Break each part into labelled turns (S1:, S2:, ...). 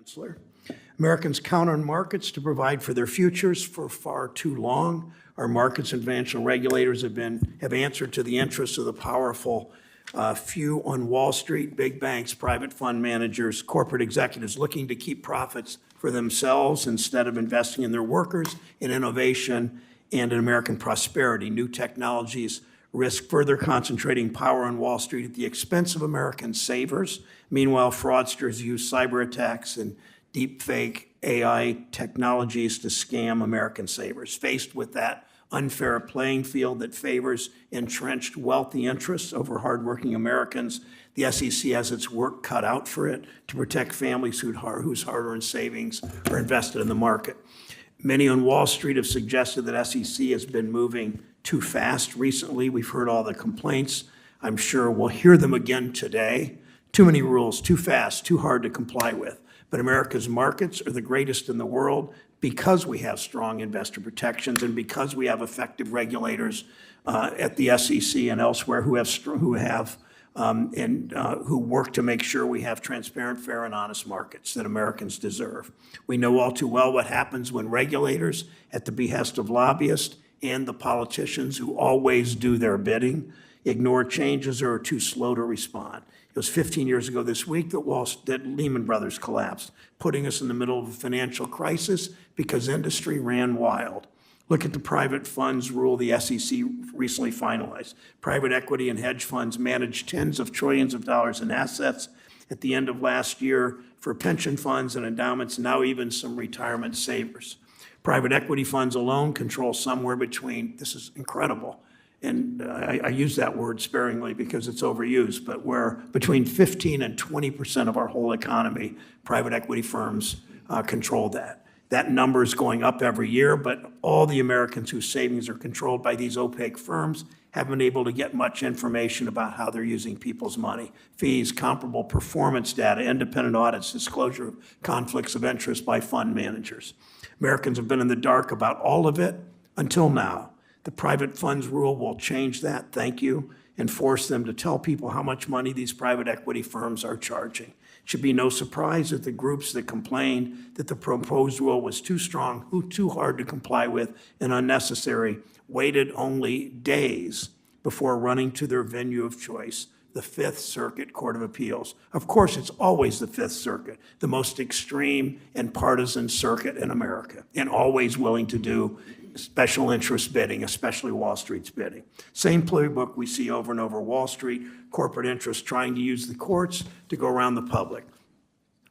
S1: Gensler. Americans count on markets to provide for their futures for far too long. Our markets and financial regulators have answered to the interests of the powerful few on Wall Street, big banks, private fund managers, corporate executives looking to keep profits for themselves instead of investing in their workers, in innovation, and in American prosperity. New technologies risk further concentrating power on Wall Street at the expense of American savers. Meanwhile, fraudsters use cyber attacks and deepfake AI technologies to scam American savers. Faced with that unfair playing field that favors entrenched wealthy interests over hardworking Americans, the SEC has its work cut out for it to protect families whose hard-earned savings are invested in the market. Many on Wall Street have suggested that SEC has been moving too fast recently. We've heard all the complaints. I'm sure we'll hear them again today. Too many rules, too fast, too hard to comply with. But America's markets are the greatest in the world because we have strong investor protections and because we have effective regulators at the SEC and elsewhere who work to make sure we have transparent, fair, and honest markets that Americans deserve. We know all too well what happens when regulators, at the behest of lobbyists and the politicians who always do their bidding, ignore changes or are too slow to respond. It was 15 years ago this week that Lehman Brothers collapsed, putting us in the middle of a financial crisis because industry ran wild. Look at the private funds rule the SEC recently finalized. Private equity and hedge funds manage tens of trillions of dollars in assets at the end of last year for pension funds and endowments, now even some retirement savers. Private equity funds alone control somewhere between, this is incredible, and I use that word sparingly because it's overused, but where between 15 and 20% of our whole economy, private equity firms control that. That number is going up every year, but all the Americans whose savings are controlled by these opaque firms haven't been able to get much information about how they're using people's money. Fees, comparable performance data, independent audits, disclosure of conflicts of interest by fund managers. Americans have been in the dark about all of it until now. The private funds rule will change that, thank you, and force them to tell people how much money these private equity firms are charging. It should be no surprise that the groups that complained that the proposed rule was too strong, too hard to comply with, and unnecessary, waited only days before running to their venue of choice, the Fifth Circuit Court of Appeals. Of course, it's always the Fifth Circuit, the most extreme and partisan circuit in America, and always willing to do special interest bidding, especially Wall Street's bidding. Same playbook we see over and over. Wall Street, corporate interests trying to use the courts to go around the public.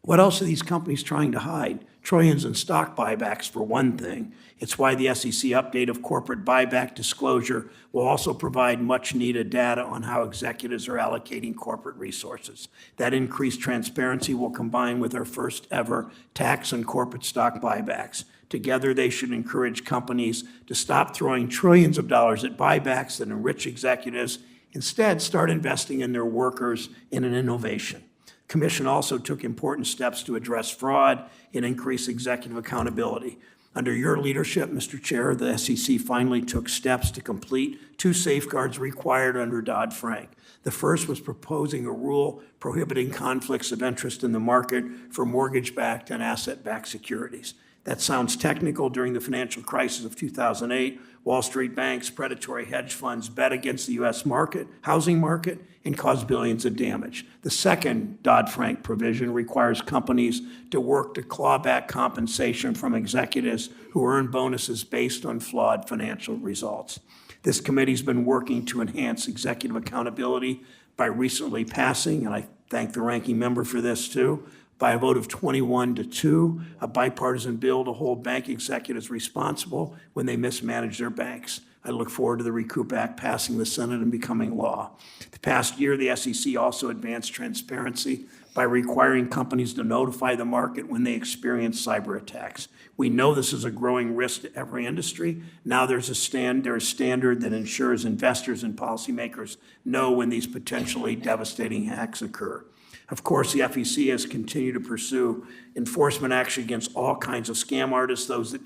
S1: What else are these companies trying to hide? Trillions in stock buybacks, for one thing. It's why the SEC update of corporate buyback disclosure will also provide much needed data on how executives are allocating corporate resources. That increased transparency will combine with our first ever tax on corporate stock buybacks. Together, they should encourage companies to stop throwing trillions of dollars at buybacks that enrich executives. Instead, start investing in their workers and in innovation. The Commission also took important steps to address fraud and increase executive accountability. Under your leadership, Mr. Chair, the SEC finally took steps to complete two safeguards required under Dodd-Frank. The first was proposing a rule prohibiting conflicts of interest in the market for mortgage-backed and asset-backed securities. That sounds technical. During the financial crisis of 2008, Wall Street banks, predatory hedge funds bet against the U.S. market, housing market, and caused billions of damage. The second Dodd-Frank provision requires companies to work to claw back compensation from executives who earn bonuses based on flawed financial results. This committee's been working to enhance executive accountability by recently passing, and I thank the ranking member for this too, by a vote of 21-2, a bipartisan bill to hold bank executives responsible when they mismanage their banks. I look forward to the Recoup Act passing the Senate and becoming law. The past year, the SEC also advanced transparency by requiring companies to notify the market when they experience cyber attacks. We know this is a growing risk to every industry. Now there's a standard that ensures investors and policymakers know when these potentially devastating hacks occur. Of course, the FEC has continued to pursue enforcement action against all kinds of scam artists, those who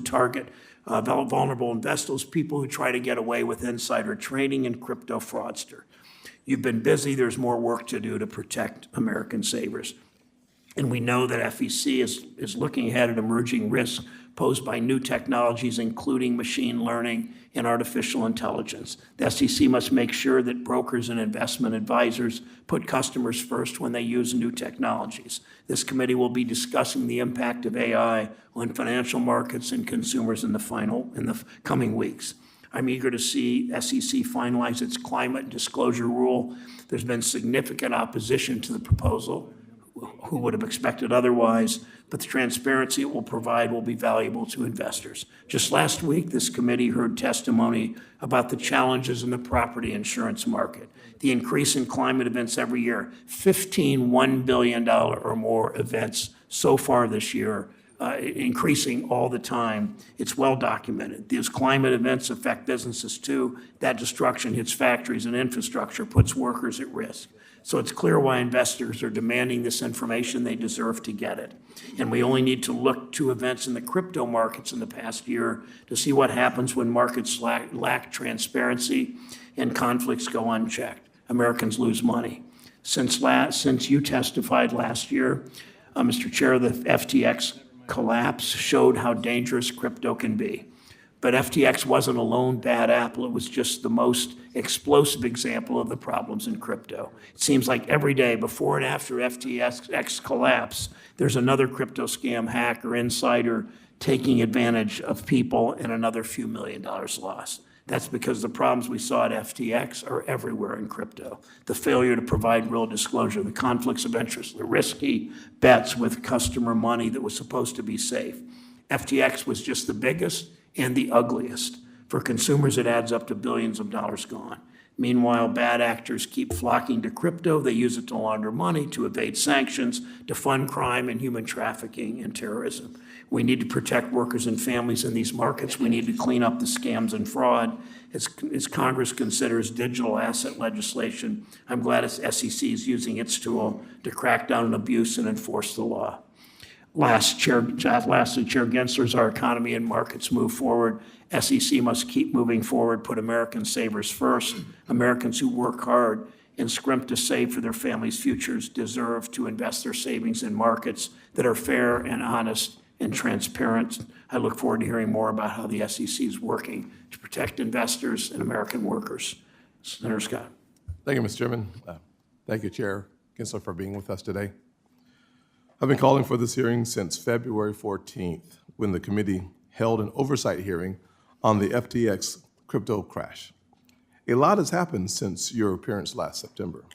S1: target vulnerable investors, people who try to get away with insider trading, and crypto fraudster. You've been busy. There's more work to do to protect American savers. And we know that FEC is looking ahead at emerging risks posed by new technologies, including machine learning and artificial intelligence. The SEC must make sure that brokers and investment advisors put customers first when they use new technologies. This committee will be discussing the impact of AI on financial markets and consumers in the coming weeks. I'm eager to see SEC finalize its climate disclosure rule. There's been significant opposition to the proposal. Who would have expected otherwise? But the transparency it will provide will be valuable to investors. Just last week, this committee heard testimony about the challenges in the property insurance market, the increase in climate events every year, 15 $1 billion or more events so far this year, increasing all the time. It's well documented. These climate events affect businesses too. That destruction hits factories and infrastructure, puts workers at risk. So it's clear why investors are demanding this information. They deserve to get it. And we only need to look to events in the crypto markets in the past year to see what happens when markets lack transparency and conflicts go unchecked. Americans lose money. Since you testified last year, Mr. Chair, the FTX collapse showed how dangerous crypto can be. But FTX wasn't a lone bad apple. It was just the most explosive example of the problems in crypto. It seems like every day before and after FTX collapse, there's another crypto scam, hack, or insider taking advantage of people and another few $1 million lost. That's because the problems we saw at FTX are everywhere in crypto. The failure to provide real disclosure, the conflicts of interest, the risky bets with customer money that was supposed to be safe. FTX was just the biggest and the ugliest. For consumers, it adds up to billions of dollars gone. Meanwhile, bad actors keep flocking to crypto. They use it to launder money, to evade sanctions, to fund crime and human trafficking and terrorism. We need to protect workers and families in these markets. We need to clean up the scams and fraud. As Congress considers digital asset legislation, I'm glad SEC is using its tool to crack down on abuse and enforce the law. Lastly, Chair Gensler, as our economy and markets move forward, SEC must keep moving forward, put American savers first. Americans who work hard and scrimp to save for their families' futures deserve to invest their savings in markets that are fair and honest and transparent. I look forward to hearing more about how the SEC is working to protect investors and American workers. Senator Scott.
S2: Thank you, Mr. Chairman. Thank you, Chair Gensler, for being with us today. I've been calling for this hearing since February 14th, when the committee held an oversight hearing on the FTX crypto crash. A lot has happened since your appearance last September.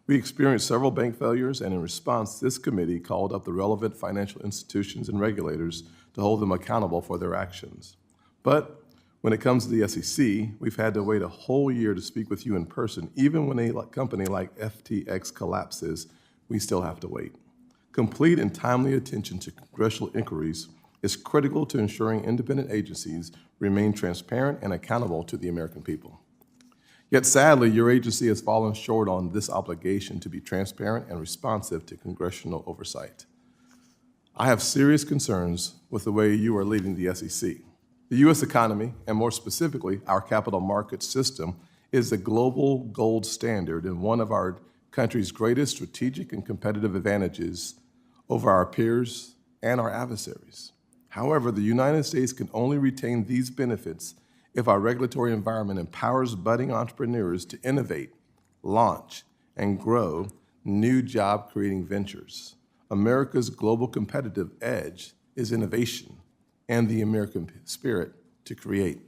S2: We experienced several bank failures, and in response, this committee called up the relevant financial institutions and regulators to hold them accountable for their actions. But when it comes to the SEC, we've had to wait a whole year to speak with you in person. Even when a company like FTX collapses, we still have to wait. Complete and timely attention to congressional inquiries is critical to ensuring independent agencies remain transparent and accountable to the American people. Yet sadly, your agency has fallen short on this obligation to be transparent and responsive to congressional oversight. I have serious concerns with the way you are leading the SEC. The U.S. economy, and more specifically, our capital market system, is the global gold standard and one of our country's greatest strategic and competitive advantages over our peers and our adversaries. However, the United States can only retain these benefits if our regulatory environment empowers budding entrepreneurs to innovate, launch, and grow new job-creating ventures. America's global competitive edge is innovation and the American spirit to create.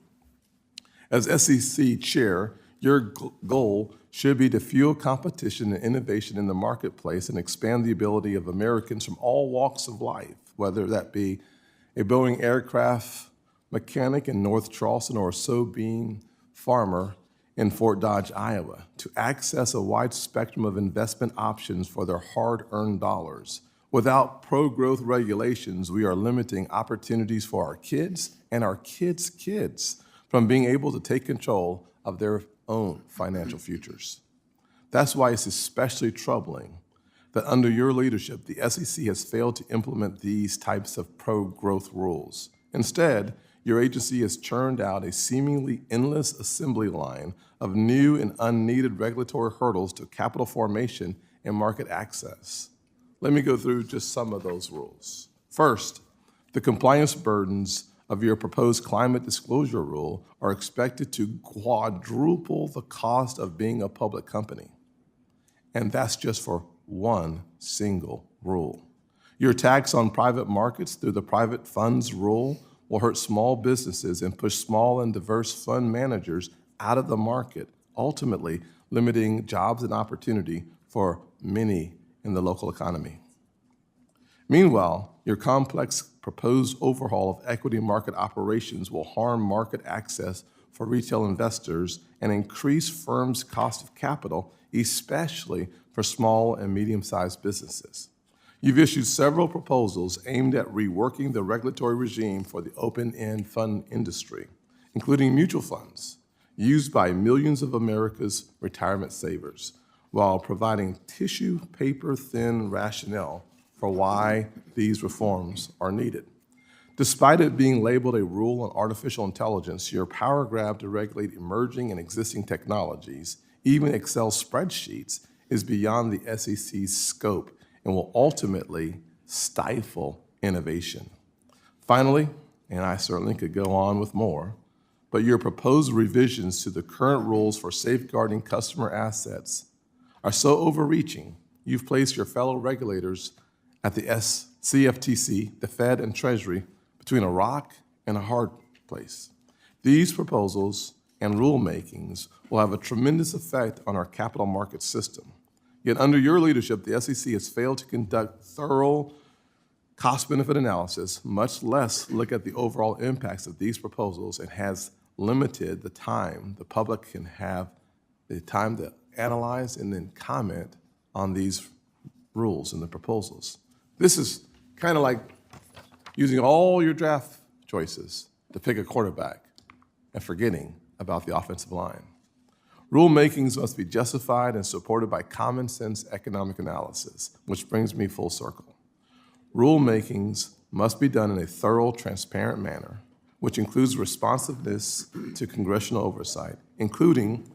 S2: As SEC chair, your goal should be to fuel competition and innovation in the marketplace and expand the ability of Americans from all walks of life, whether that be a Boeing aircraft mechanic in North Charleston or a soybean farmer in Fort Dodge, Iowa, to access a wide spectrum of investment options for their hard-earned dollars. Without pro-growth regulations, we are limiting opportunities for our kids and our kids' kids from being able to take control of their own financial futures. That's why it's especially troubling that under your leadership, the SEC has failed to implement these types of pro-growth rules. Instead, your agency has churned out a seemingly endless assembly line of new and unneeded regulatory hurdles to capital formation and market access. Let me go through just some of those rules. First, the compliance burdens of your proposed climate disclosure rule are expected to quadruple the cost of being a public company. And that's just for one single rule. Your tax on private markets through the private funds rule will hurt small businesses and push small and diverse fund managers out of the market, ultimately limiting jobs and opportunity for many in the local economy. Meanwhile, your complex proposed overhaul of equity market operations will harm market access for retail investors and increase firms' cost of capital, especially for small and medium-sized businesses. You've issued several proposals aimed at reworking the regulatory regime for the open-end fund industry, including mutual funds used by millions of America's retirement savers, while providing tissue paper-thin rationale for why these reforms are needed. Despite it being labeled a rule on artificial intelligence, your power grab to regulate emerging and existing technologies, even Excel spreadsheets, is beyond the SEC's scope and will ultimately stifle innovation. Finally, and I certainly could go on with more, but your proposed revisions to the current rules for safeguarding customer assets are so overreaching, you've placed your fellow regulators at the CFTC, the Fed, and Treasury between a rock and a hard place. These proposals and rulemakings will have a tremendous effect on our capital market system. Yet under your leadership, the SEC has failed to conduct thorough cost-benefit analysis, much less look at the overall impacts of these proposals, and has limited the time the public can have the time to analyze and then comment on these rules and the proposals. This is kind of like using all your draft choices to pick a quarterback and forgetting about the offensive line. Rulemakings must be justified and supported by common sense economic analysis, which brings me full circle. Rulemakings must be done in a thorough, transparent manner, which includes responsiveness to congressional oversight, including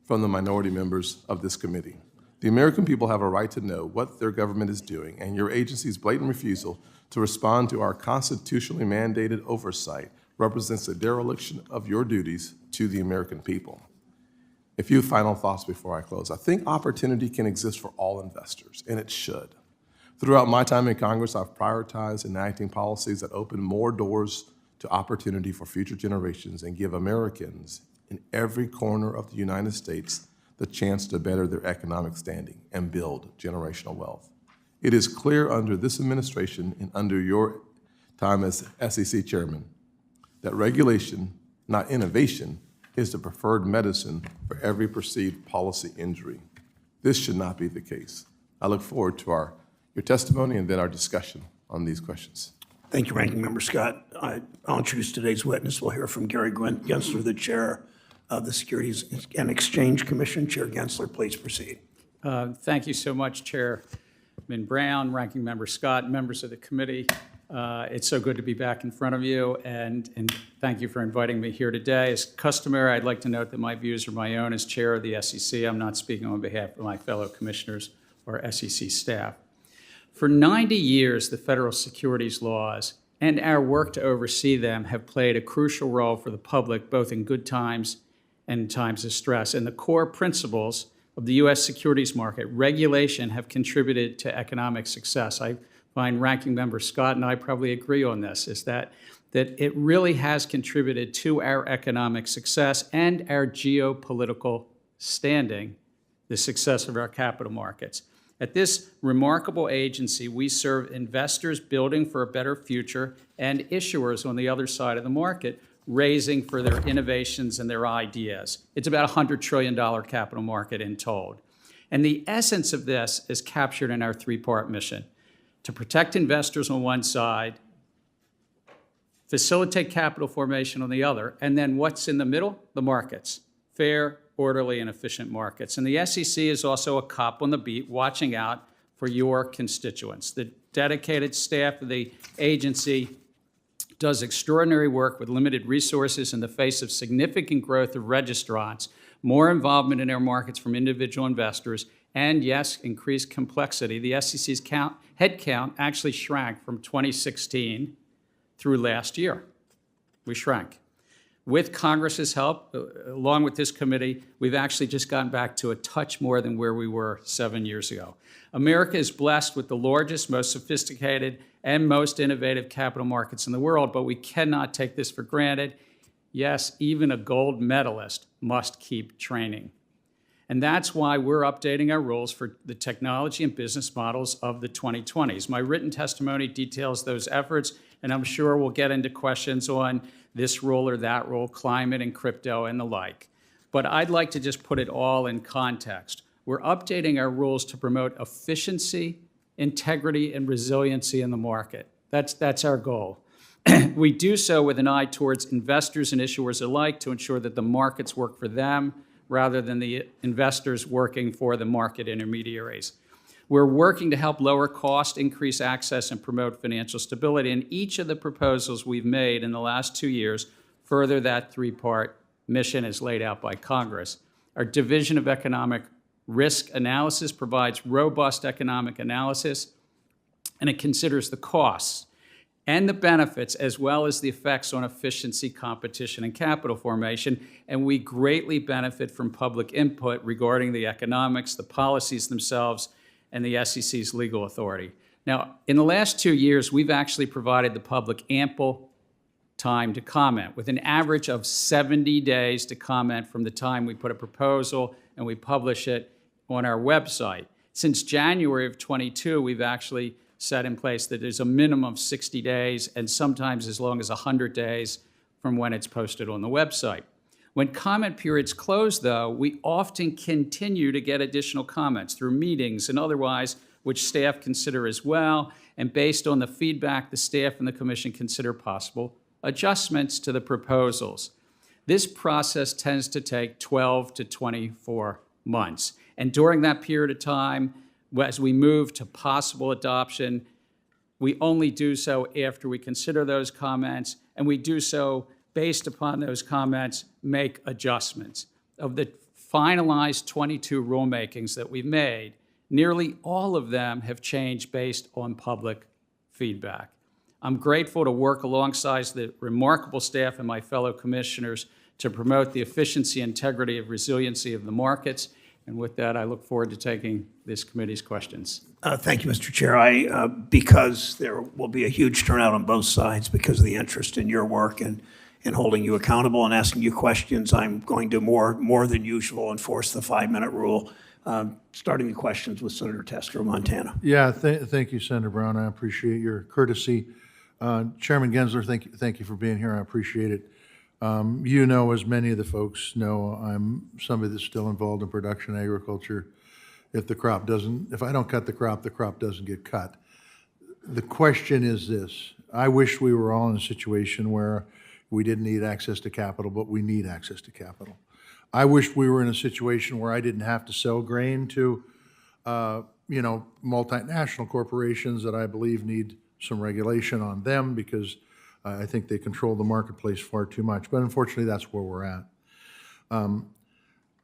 S2: from the minority members of this committee. The American people have a right to know what their government is doing, and your agency's blatant refusal to respond to our constitutionally mandated oversight represents a dereliction of your duties to the American people. A few final thoughts before I close. I think opportunity can exist for all investors, and it should. Throughout my time in Congress, I've prioritized enacting policies that open more doors to opportunity for future generations and give Americans in every corner of the United States the chance to better their economic standing and build generational wealth. It is clear under this administration and under your time as SEC chairman that regulation, not innovation, is the preferred medicine for every perceived policy injury. This should not be the case. I look forward to your testimony and then our discussion on these questions.
S1: Thank you, Ranking Member Scott. I'll introduce today's witness. We'll hear from Gary Gensler, the chair of the Securities and Exchange Commission. Chair Gensler, please proceed.
S3: Thank you so much, Chairman Brown, Ranking Member Scott, members of the committee. It's so good to be back in front of you, and thank you for inviting me here today. As customary, I'd like to note that my views are my own as chair of the SEC. I'm not speaking on behalf of my fellow commissioners or SEC staff. For 90 years, the federal securities laws and our work to oversee them have played a crucial role for the public, both in good times and in times of stress. And the core principles of the U.S. securities market regulation have contributed to economic success. I find Ranking Member Scott and I probably agree on this, is that it really has contributed to our economic success and our geopolitical standing, the success of our capital markets. At this remarkable agency, we serve investors building for a better future and issuers on the other side of the market, raising for their innovations and their ideas. It's about a $100 trillion capital market in total. And the essence of this is captured in our three-part mission: to protect investors on one side, facilitate capital formation on the other, and then what's in the middle? The markets. Fair, orderly, and efficient markets. And the SEC is also a cop on the beat, watching out for your constituents. The dedicated staff of the agency does extraordinary work with limited resources in the face of significant growth of registrants, more involvement in our markets from individual investors, and yes, increased complexity, the SEC's headcount actually shrank from 2016 through last year. We shrank. With Congress's help, along with this committee, we've actually just gotten back to a touch more than where we were 7 years ago. America is blessed with the largest, most sophisticated, and most innovative capital markets in the world, but we cannot take this for granted. Yes, even a gold medalist must keep training. And that's why we're updating our rules for the technology and business models of the 2020s. My written testimony details those efforts, and I'm sure we'll get into questions on this rule or that rule, climate and crypto and the like. But I'd like to just put it all in context. We're updating our rules to promote efficiency, integrity, and resiliency in the market. That's our goal. We do so with an eye towards investors and issuers alike to ensure that the markets work for them rather than the investors working for the market intermediaries. We're working to help lower cost, increase access, and promote financial stability. And each of the proposals we've made in the last 2 years further that three-part mission as laid out by Congress. Our Division of Economic Risk Analysis provides robust economic analysis, and it considers the costs and the benefits, as well as the effects on efficiency, competition, and capital formation. And we greatly benefit from public input regarding the economics, the policies themselves, and the SEC's legal authority. Now, in the last 2 years, we've actually provided the public ample time to comment, with an average of 70 days to comment from the time we put a proposal and we publish it on our website. Since January of 22, we've actually set in place that there's a minimum of 60 days and sometimes as long as 100 days from when it's posted on the website. When comment periods close, though, we often continue to get additional comments through meetings and otherwise, which staff consider as well. And based on the feedback, the staff and the commission consider possible adjustments to the proposals. This process tends to take 12 to 24 months. And during that period of time, as we move to possible adoption, we only do so after we consider those comments, and we do so based upon those comments, make adjustments. Of the finalized 22 rulemakings that we've made, nearly all of them have changed based on public feedback. I'm grateful to work alongside the remarkable staff and my fellow commissioners to promote the efficiency, integrity, and resiliency of the markets. And with that, I look forward to taking this committee's questions.
S1: Thank you, Mr. Chair. Because there will be a huge turnout on both sides because of the interest in your work and holding you accountable and asking you questions, I'm going to more than usual enforce the 5-minute rule, starting the questions with Senator Tester of Montana.
S4: Yeah, thank you, Senator Brown. I appreciate your courtesy. Chairman Gensler, thank you for being here. I appreciate it. You know, as many of the folks know, I'm somebody that's still involved in production agriculture. If I don't cut the crop doesn't get cut. The question is this: I wish we were all in a situation where we didn't need access to capital, but we need access to capital. I wish we were in a situation where I didn't have to sell grain to, multinational corporations that I believe need some regulation on them because I think they control the marketplace far too much. But unfortunately, that's where we're at.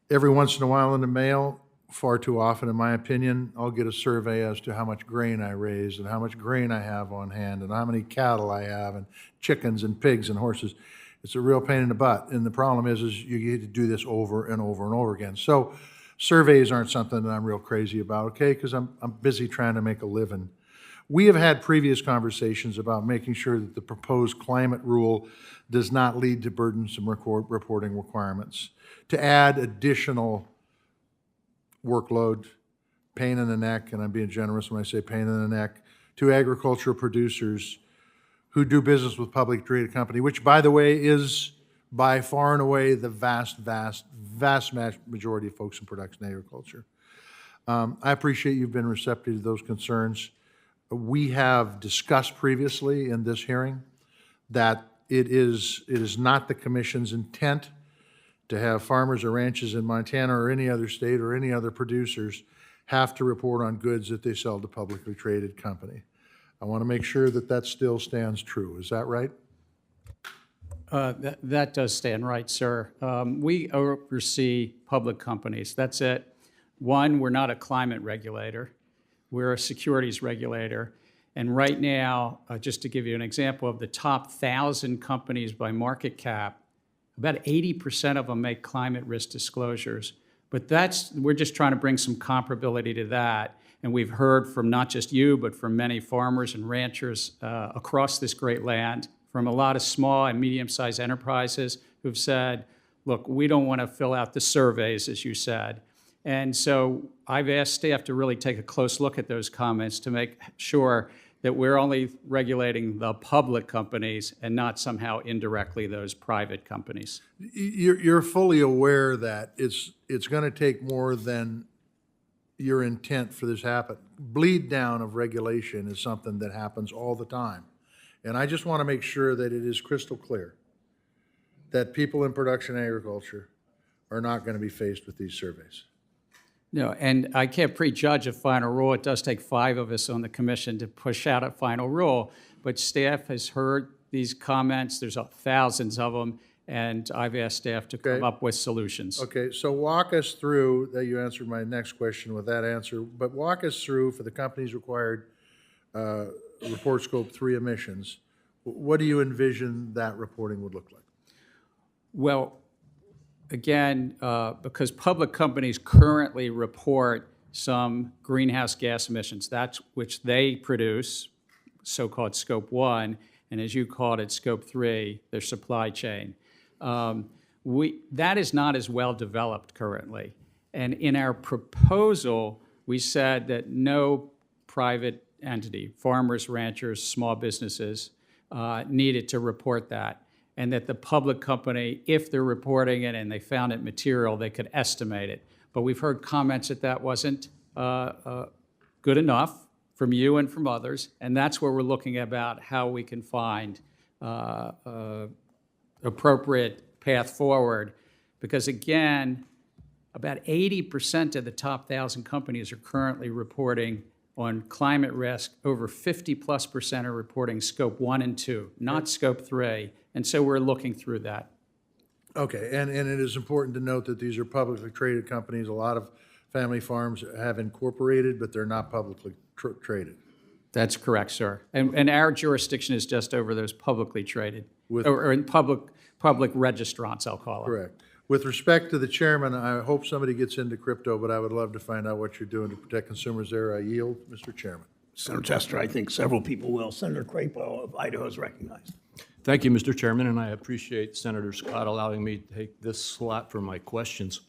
S4: Every once in a while in the mail, far too often in my opinion, I'll get a survey as to how much grain I raise and how much grain I have on hand and how many cattle I have and chickens and pigs and horses. It's a real pain in the butt. And the problem is you get to do this over and over and over again. So surveys aren't something that I'm real crazy about, okay, because I'm busy trying to make a living. We have had previous conversations about making sure that the proposed climate rule does not lead to burdensome reporting requirements, to add additional workload, pain in the neck, and I'm being generous when I say pain in the neck, to agricultural producers who do business with publicly traded company, which, by the way, is by far and away the vast majority of folks in production agriculture. I appreciate you've been receptive to those concerns. We have discussed previously in this hearing that it is not the Commission's intent to have farmers or ranches in Montana or any other state or any other producers have to report on goods that they sell to publicly traded company. I want to make sure that that still stands true. Is that right?
S3: That does stand right, sir. We oversee public companies. That's it. One, we're not a climate regulator. We're a securities regulator. And right now, just to give you an example of the top 1,000 companies by market cap, about 80% of them make climate risk disclosures. But we're just trying to bring some comparability to that. And we've heard from not just you, but from many farmers and ranchers across this great land, from a lot of small and medium-sized enterprises who've said, look, we don't want to fill out the surveys, as you said. And so I've asked staff to really take a close look at those comments to make sure that we're only regulating the public companies and not somehow indirectly those private companies.
S4: You're fully aware that it's going to take more than your intent for this to happen. Bleed down of regulation is something that happens all the time. And I just want to make sure that it is crystal clear that people in production agriculture are not going to be faced with these surveys.
S3: No, and I can't prejudge a final rule. It does take 5 of us on the commission to push out a final rule, but staff has heard these comments. There's thousands of them, and I've asked staff to come up with solutions.
S4: Okay, so walk us through, that you answered my next question with that answer, but walk us through for the companies required report scope 3 emissions. What do you envision that reporting would look like?
S3: Well, again, because public companies currently report some greenhouse gas emissions, that's which they produce, so-called scope 1, and as you called it, scope 3, their supply chain. That is not as well developed currently. And in our proposal, we said that no private entity, farmers, ranchers, small businesses, needed to report that. And that the public company, if they're reporting it and they found it material, they could estimate it. But we've heard comments that wasn't good enough from you and from others, and that's where we're looking about how we can find appropriate path forward. Because again, about 80% of the top 1,000 companies are currently reporting on climate risk. Over 50+% are reporting scope 1 and 2, not scope 3. And so we're looking through that.
S4: Okay, and it is important to note that these are publicly traded companies. A lot of family farms have incorporated, but they're not publicly traded.
S3: That's correct, sir. And our jurisdiction is just over those publicly traded, or in public registrants, I'll call it.
S4: Correct. With respect to the chairman, I hope somebody gets into crypto, but I would love to find out what you're doing to protect consumers there. I yield, Mr. Chairman.
S1: Senator Tester, I think several people will. Senator Crapo of Idaho is recognized.
S5: Thank you, Mr. Chairman, and I appreciate Senator Scott allowing me to take this slot for my questions.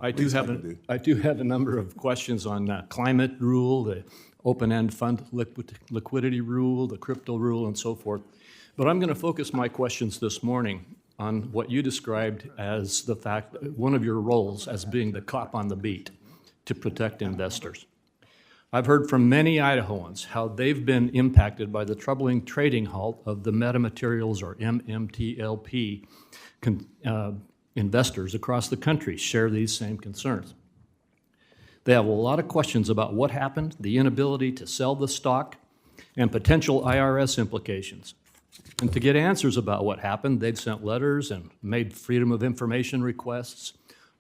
S5: I do have a number of questions on climate rule, the open-end fund liquidity rule, the crypto rule, and so forth. But I'm going to focus my questions this morning on what you described as the fact, one of your roles as being the cop on the beat to protect investors. I've heard from many Idahoans how they've been impacted by the troubling trading halt of the metamaterials, or MMTLP, investors across the country share these same concerns. They have a lot of questions about what happened, the inability to sell the stock, and potential IRS implications. And to get answers about what happened, they've sent letters and made Freedom of Information requests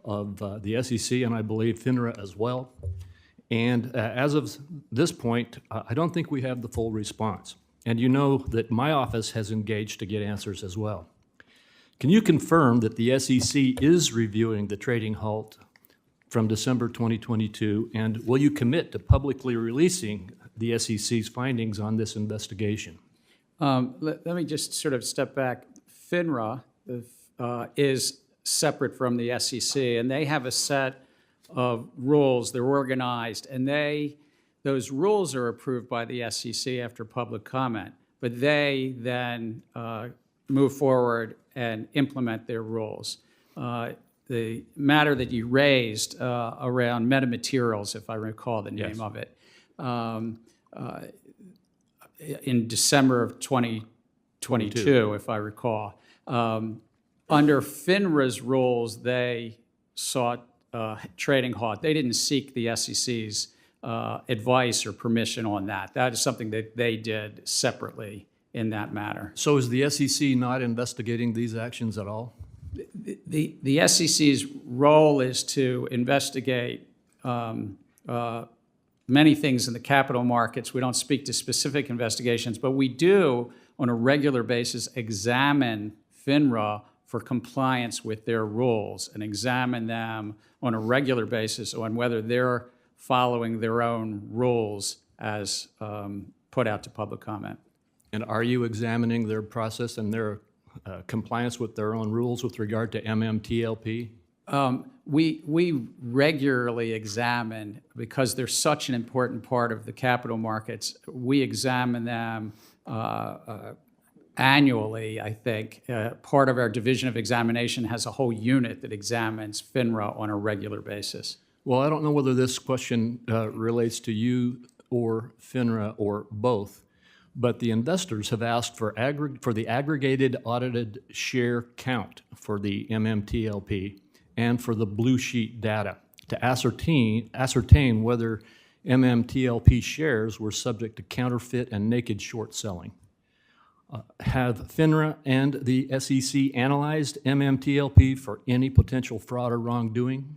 S5: of the SEC and I believe FINRA as well. And as of this point, I don't think we have the full response. And you know that my office has engaged to get answers as well. Can you confirm that the SEC is reviewing the trading halt from December 2022, and will you commit to publicly releasing the SEC's findings on this investigation?
S3: Let me just sort of step back. FINRA is separate from the SEC, and they have a set of rules. They're organized, and those rules are approved by the SEC after public comment, but they then move forward and implement their rules. The matter that you raised around metamaterials, if I recall the name of it, in December of 2022, if I recall. Under FINRA's rules, they sought trading halt. They didn't seek the SEC's advice or permission on that. That is something that they did separately in that matter.
S5: So is the SEC not investigating these actions at all?
S3: The SEC's role is to investigate many things in the capital markets. We don't speak to specific investigations, but we do, on a regular basis, examine FINRA for compliance with their rules and examine them on a regular basis on whether they're following their own rules as put out to public comment.
S5: And are you examining their process and their compliance with their own rules with regard to MMTLP?
S3: We regularly examine, because they're such an important part of the capital markets, we examine them annually, I think. Part of our division of examination has a whole unit that examines FINRA on a regular basis.
S5: Well, I don't know whether this question relates to you or FINRA or both, but the investors have asked for the aggregated audited share count for the MMTLP and for the blue sheet data to ascertain whether MMTLP shares were subject to counterfeit and naked short selling. Have FINRA and the SEC analyzed MMTLP for any potential fraud or wrongdoing?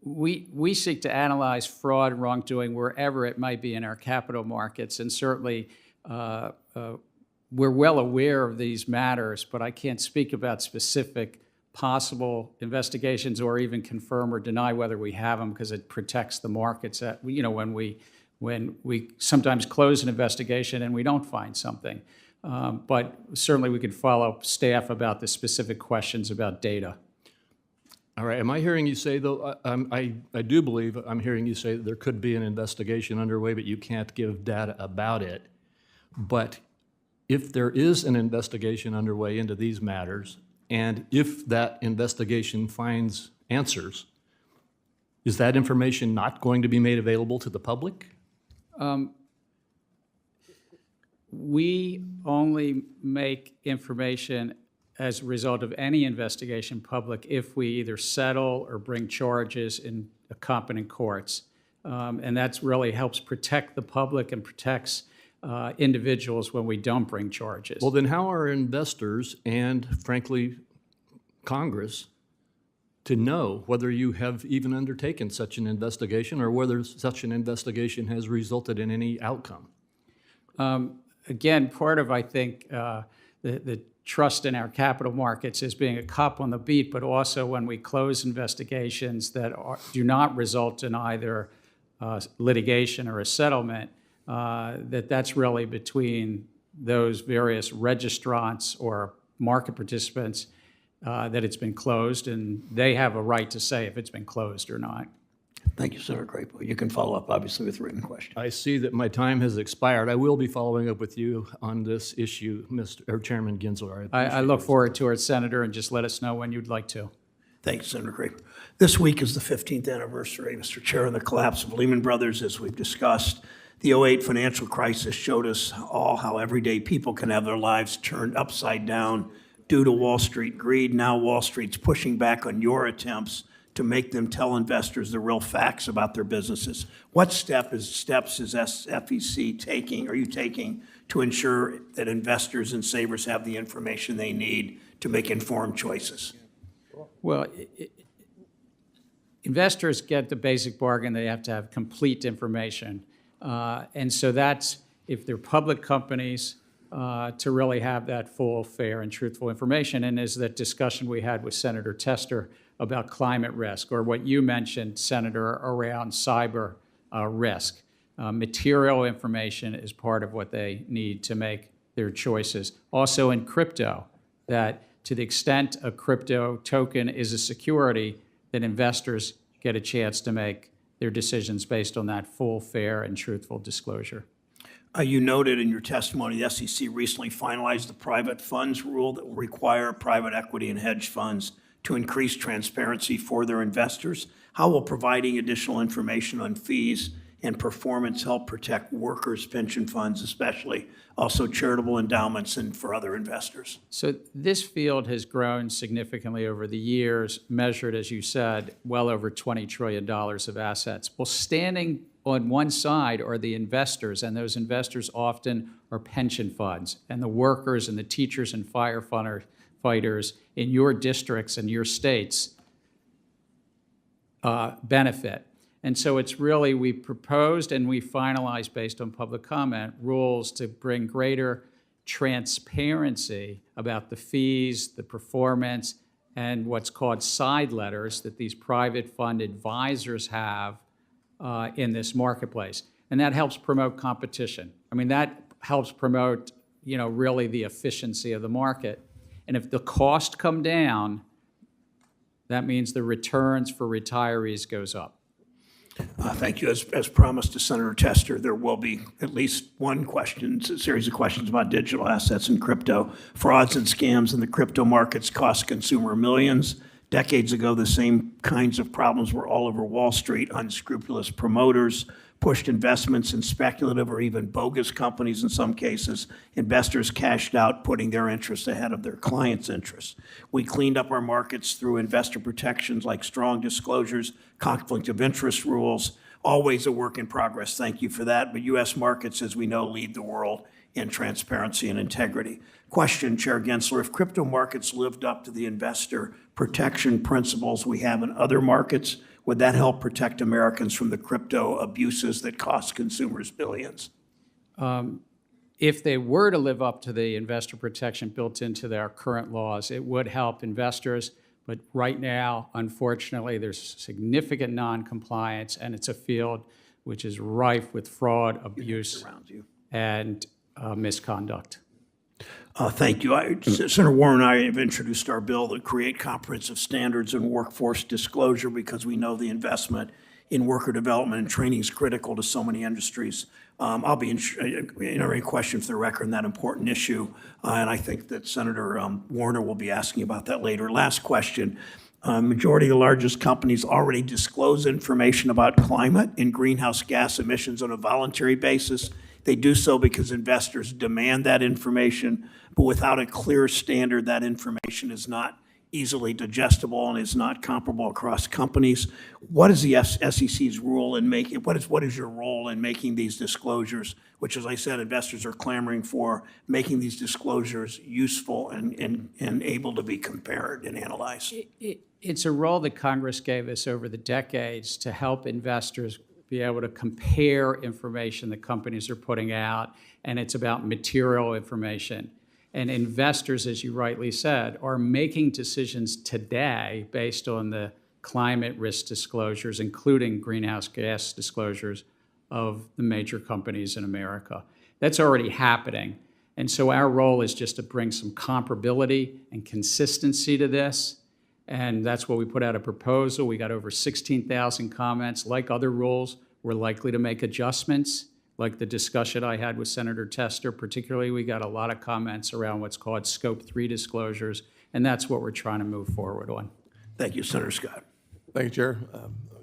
S3: We seek to analyze fraud and wrongdoing wherever it might be in our capital markets, and certainly we're well aware of these matters, but I can't speak about specific possible investigations or even confirm or deny whether we have them, because it protects the markets. When we sometimes close an investigation and we don't find something. But certainly we could follow staff about the specific questions about data.
S5: All right, am I hearing you say, though, I do believe I'm hearing you say that there could be an investigation underway, but you can't give data about it. But if there is an investigation underway into these matters, and if that investigation finds answers, is that information not going to be made available to the public?
S3: We only make information as a result of any investigation public if we either settle or bring charges in competent courts. And that really helps protect the public and protects individuals when we don't bring charges.
S5: Well, then how are investors and, frankly, Congress to know whether you have even undertaken such an investigation or whether such an investigation has resulted in any outcome?
S3: Again, part of, I think, the trust in our capital markets is being a cop on the beat, but also when we close investigations that do not result in either litigation or a settlement, that's really between those various registrants or market participants that it's been closed, and they have a right to say if it's been closed or not.
S1: Thank you, Senator Crapo. You can follow up, obviously, with written questions.
S5: I see that my time has expired. I will be following up with you on this issue, Chairman Gensler.
S3: I look forward to it, Senator, and just let us know when you'd like to.
S1: Thank you, Senator Crapo. This week is the 15th anniversary, Mr. Chair, of the collapse of Lehman Brothers, as we've discussed. The 2008 financial crisis showed us all how everyday people can have their lives turned upside down due to Wall Street greed. Now Wall Street's pushing back on your attempts to make them tell investors the real facts about their businesses. What steps is FEC taking, are you taking, to ensure that investors and savers have the information they need to make informed choices?
S3: Well, investors get the basic bargain. They have to have complete information. And so that's, if they're public companies, to really have that full, fair, and truthful information. And as that discussion we had with Senator Tester about climate risk, or what you mentioned, Senator, around cyber risk. Material information is part of what they need to make their choices. Also in crypto, that to the extent a crypto token is a security, that investors get a chance to make their decisions based on that full, fair, and truthful disclosure.
S1: You noted in your testimony the SEC recently finalized the private funds rule that will require private equity and hedge funds to increase transparency for their investors. How will providing additional information on fees and performance help protect workers' pension funds, especially also charitable endowments and for other investors? So
S3: this field has grown significantly over the years, measured, as you said, well over $20 trillion of assets. Well, standing on one side are the investors, and those investors often are pension funds, and the workers and the teachers and firefighters in your districts and your states benefit. And so it's really, we proposed and we finalized based on public comment rules to bring greater transparency about the fees, the performance, and what's called side letters that these private fund advisors have in this marketplace. And that helps promote competition. I mean, that helps promote, really the efficiency of the market. And if the costs come down, that means the returns for retirees goes up.
S1: Thank you. As promised to Senator Tester, there will be at least one question, a series of questions about digital assets and crypto. Frauds and scams in the crypto markets cost consumer millions. Decades ago, the same kinds of problems were all over Wall Street. Unscrupulous promoters pushed investments in speculative or even bogus companies in some cases. Investors cashed out, putting their interests ahead of their clients' interests. We cleaned up our markets through investor protections like strong disclosures, conflict of interest rules, always a work in progress. Thank you for that. But U.S. markets, as we know, lead the world in transparency and integrity. Question, Chair Gensler, if crypto markets lived up to the investor protection principles we have in other markets, would that help protect Americans from the crypto abuses that cost consumers billions?
S3: If they were to live up to the investor protection built into their current laws, it would help investors. But right now, unfortunately, there's significant non-compliance, and it's a field which is rife with fraud, abuse, and misconduct.
S1: Thank you. Senator Warren and I have introduced our bill to create comprehensive standards in workforce disclosure because we know the investment in worker development and training is critical to so many industries. I'll be entering a question for the record on that important issue, and I think that Senator Warner will be asking about that later. Last question. Majority of the largest companies already disclose information about climate and greenhouse gas emissions on a voluntary basis. They do so because investors demand that information, but without a clear standard, that information is not easily digestible and is not comparable across companies. What is the SEC's role in making, what is your role in making these disclosures, which, as I said, investors are clamoring for, making these disclosures useful and able to be compared and analyzed?
S3: It's a role that Congress gave us over the decades to help investors be able to compare information that companies are putting out, and it's about material information. And investors, as you rightly said, are making decisions today based on the climate risk disclosures, including greenhouse gas disclosures of the major companies in America. That's already happening. And so our role is just to bring some comparability and consistency to this. And that's what we put out a proposal. We got over 16,000 comments. Like other rules, we're likely to make adjustments. Like the discussion I had with Senator Tester, particularly, we got a lot of comments around what's called Scope 3 disclosures, and that's what we're trying to move forward on.
S1: Thank you, Senator Scott.
S2: Thank you, Chair.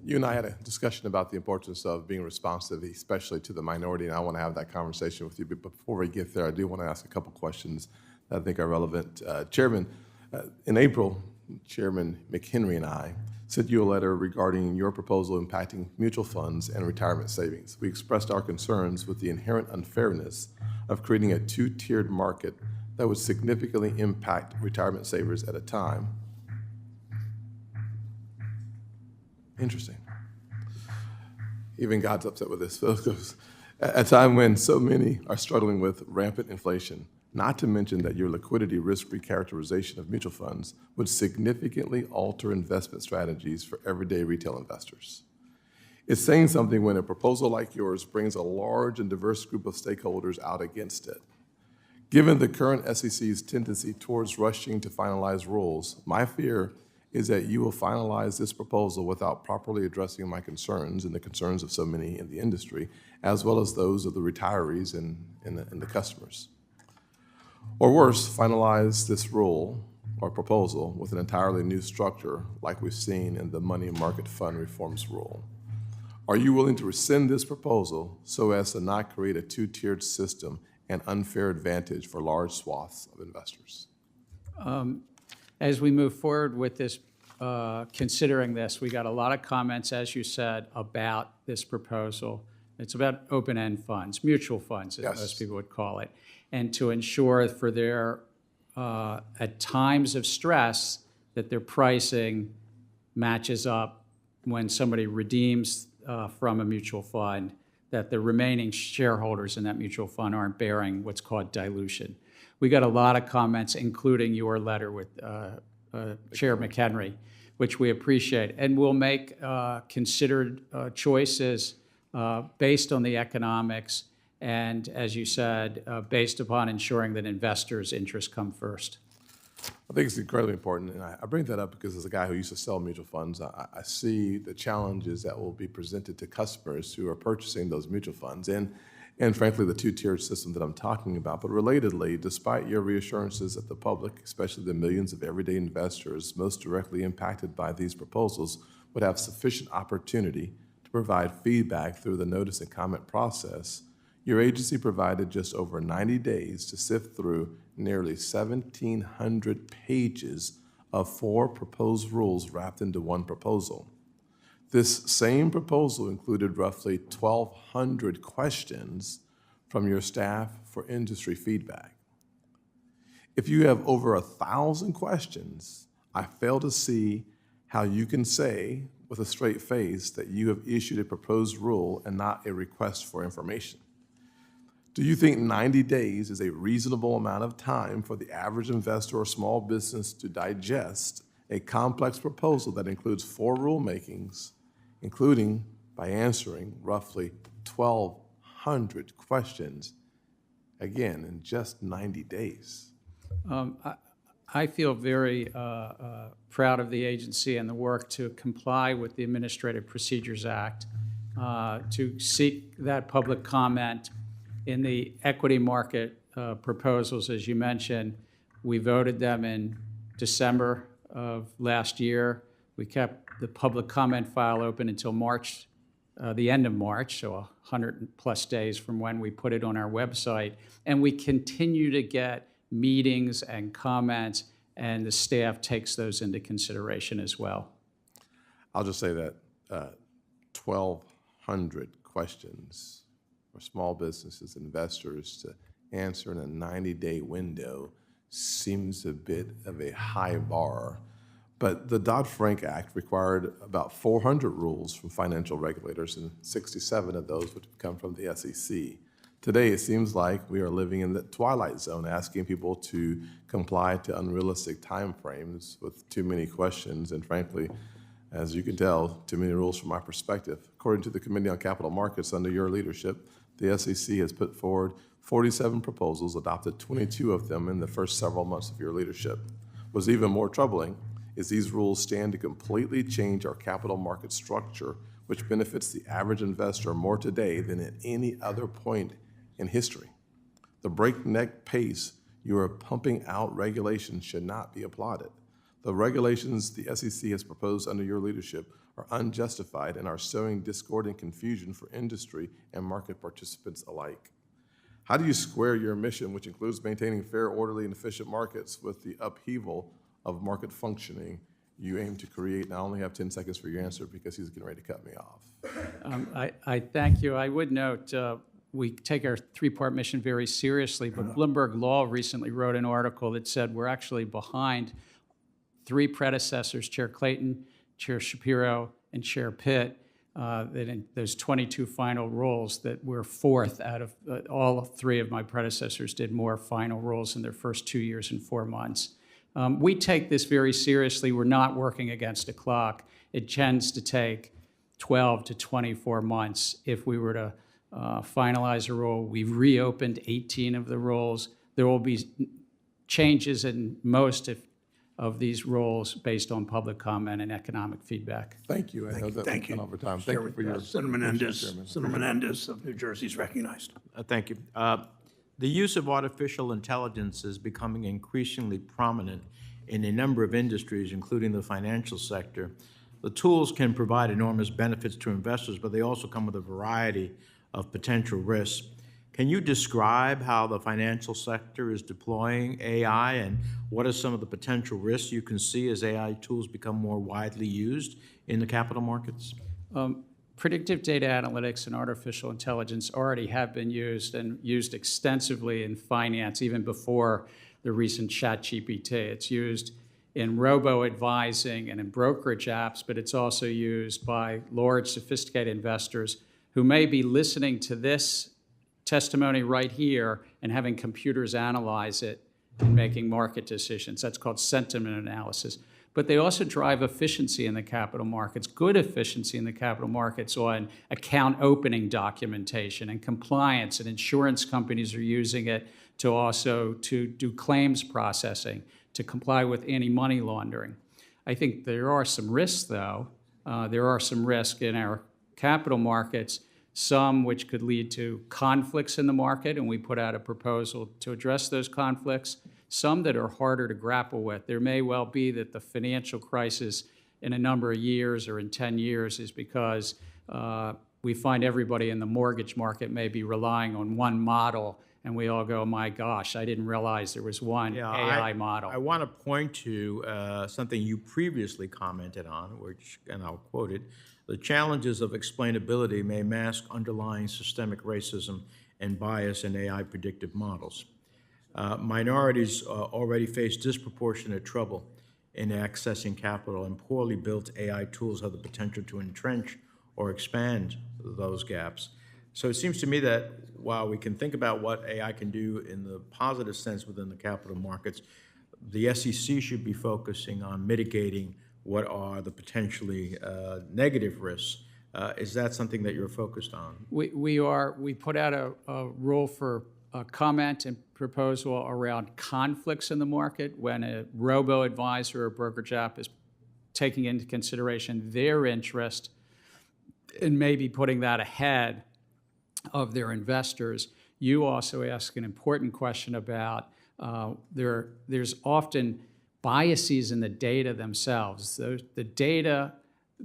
S2: You and I had a discussion about the importance of being responsive, especially to the minority, and I want to have that conversation with you. But before we get there, I do want to ask a couple questions that I think are relevant. Chairman, in April, Chairman McHenry and I sent you a letter regarding your proposal impacting mutual funds and retirement savings. We expressed our concerns with the inherent unfairness of creating a two-tiered market that would significantly impact retirement savers at a time. Interesting. Even God's upset with this. At a time when so many are struggling with rampant inflation, not to mention that your liquidity risk recharacterization of mutual funds would significantly alter investment strategies for everyday retail investors. It's saying something when a proposal like yours brings a large and diverse group of stakeholders out against it. Given the current SEC's tendency towards rushing to finalize rules, my fear is that you will finalize this proposal without properly addressing my concerns and the concerns of so many in the industry, as well as those of the retirees and the customers. Or worse, finalize this rule or proposal with an entirely new structure like we've seen in the money market fund reforms rule. Are you willing to rescind this proposal so as to not create a two-tiered system and unfair advantage for large swaths of investors?
S3: As we move forward with this, considering this, we got a lot of comments, as you said, about this proposal. It's about open-end funds, mutual funds, as most people would call it, and to ensure for their, at times of stress, that their pricing matches up when somebody redeems from a mutual fund, that the remaining shareholders in that mutual fund aren't bearing what's called dilution. We got a lot of comments, including your letter with Chair McHenry, which we appreciate. And we'll make considered choices based on the economics and, as you said, based upon ensuring that investors' interests come first.
S2: I think it's incredibly important, and I bring that up because as a guy who used to sell mutual funds, I see the challenges that will be presented to customers who are purchasing those mutual funds, and frankly, the two-tiered system that I'm talking about. But relatedly, despite your reassurances that the public, especially the millions of everyday investors most directly impacted by these proposals, would have sufficient opportunity to provide feedback through the notice and comment process, your agency provided just over 90 days to sift through nearly 1,700 pages of 4 proposed rules wrapped into one proposal. This same proposal included roughly 1,200 questions from your staff for industry feedback. If you have over 1,000 questions, I fail to see how you can say with a straight face that you have issued a proposed rule and not a request for information. Do you think 90 days is a reasonable amount of time for the average investor or small business to digest a complex proposal that includes 4 rulemakings, including by answering roughly 1,200 questions, again, in just 90 days?
S3: I feel very proud of the agency and the work to comply with the Administrative Procedures Act, to seek that public comment. In the equity market proposals, as you mentioned, we voted them in December of last year. We kept the public comment file open until March, the end of March, so 100+ days from when we put it on our website. And we continue to get meetings and comments, and the staff takes those into consideration as well.
S2: I'll just say that 1,200 questions for small businesses, investors to answer in a 90-day window seems a bit of a high bar. But the Dodd-Frank Act required about 400 rules from financial regulators, and 67 of those would come from the SEC. Today, it seems like we are living in the twilight zone, asking people to comply to unrealistic timeframes with too many questions, and frankly, as you can tell, too many rules from my perspective. According to the Committee on Capital Markets under your leadership, the SEC has put forward 47 proposals, adopted 22 of them in the first several months of your leadership. What's even more troubling is these rules stand to completely change our capital market structure, which benefits the average investor more today than at any other point in history. The breakneck pace you are pumping out regulations should not be applauded. The regulations the SEC has proposed under your leadership are unjustified and are sowing discord and confusion for industry and market participants alike. How do you square your mission, which includes maintaining fair, orderly, and efficient markets, with the upheaval of market functioning you aim to create? And I only have 10 seconds for your answer because he's getting ready to cut me off.
S3: I thank you. I would note we take our 3-part mission very seriously, but Bloomberg Law recently wrote an article that said we're actually behind 3 predecessors, Chair Clayton, Chair Shapiro, and Chair Pitt, that in those 22 final rules, that we're 4th out of all 3 of my predecessors did more final rules in their first 2 years and 4 months. We take this very seriously. We're not working against a clock. It tends to take 12 to 24 months. If we were to finalize a rule, we've reopened 18 of the rules. There will be changes in most of these rules based on public comment and economic feedback.
S2: Thank you. I know that
S1: Thank
S2: went
S1: you.
S2: over time. Thank you for your
S1: Senator Menendez of New Jersey is recognized.
S6: Thank you. The use of artificial intelligence is becoming increasingly prominent in a number of industries, including the financial sector. The tools can provide enormous benefits to investors, but they also come with a variety of potential risks. Can you describe how the financial sector is deploying AI, and what are some of the potential risks you can see as AI tools become more widely used in the capital markets?
S3: Predictive data analytics and artificial intelligence already have been used, and used extensively in finance, even before the recent ChatGPT. It's used in robo-advising and in brokerage apps, but it's also used by large, sophisticated investors who may be listening to this testimony right here and having computers analyze it and making market decisions. That's called sentiment analysis. But they also drive efficiency in the capital markets, good efficiency in the capital markets on account opening documentation and compliance, and insurance companies are using it to also to do claims processing, to comply with anti-money laundering. I think there are some risks, though. There are some risks in our capital markets, some which could lead to conflicts in the market, and we put out a proposal to address those conflicts, some that are harder to grapple with. There may well be that the financial crisis in a number of years or in 10 years is because we find everybody in the mortgage market may be relying on one model, and we all go, my gosh, I didn't realize there was one AI model.
S6: I want to point to something you previously commented on, which, and I'll quote it, "The challenges of explainability may mask underlying systemic racism and bias in AI predictive models. Minorities already face disproportionate trouble in accessing capital, and poorly built AI tools have the potential to entrench or expand those gaps." So it seems to me that while we can think about what AI can do in the positive sense within the capital markets, the SEC should be focusing on mitigating what are the potentially negative risks. Is that something that you're focused on?
S3: We are. We put out a rule for a comment and proposal around conflicts in the market when a robo-advisor or brokerage app is taking into consideration their interest and maybe putting that ahead of their investors. You also ask an important question about there's often biases in the data themselves. The data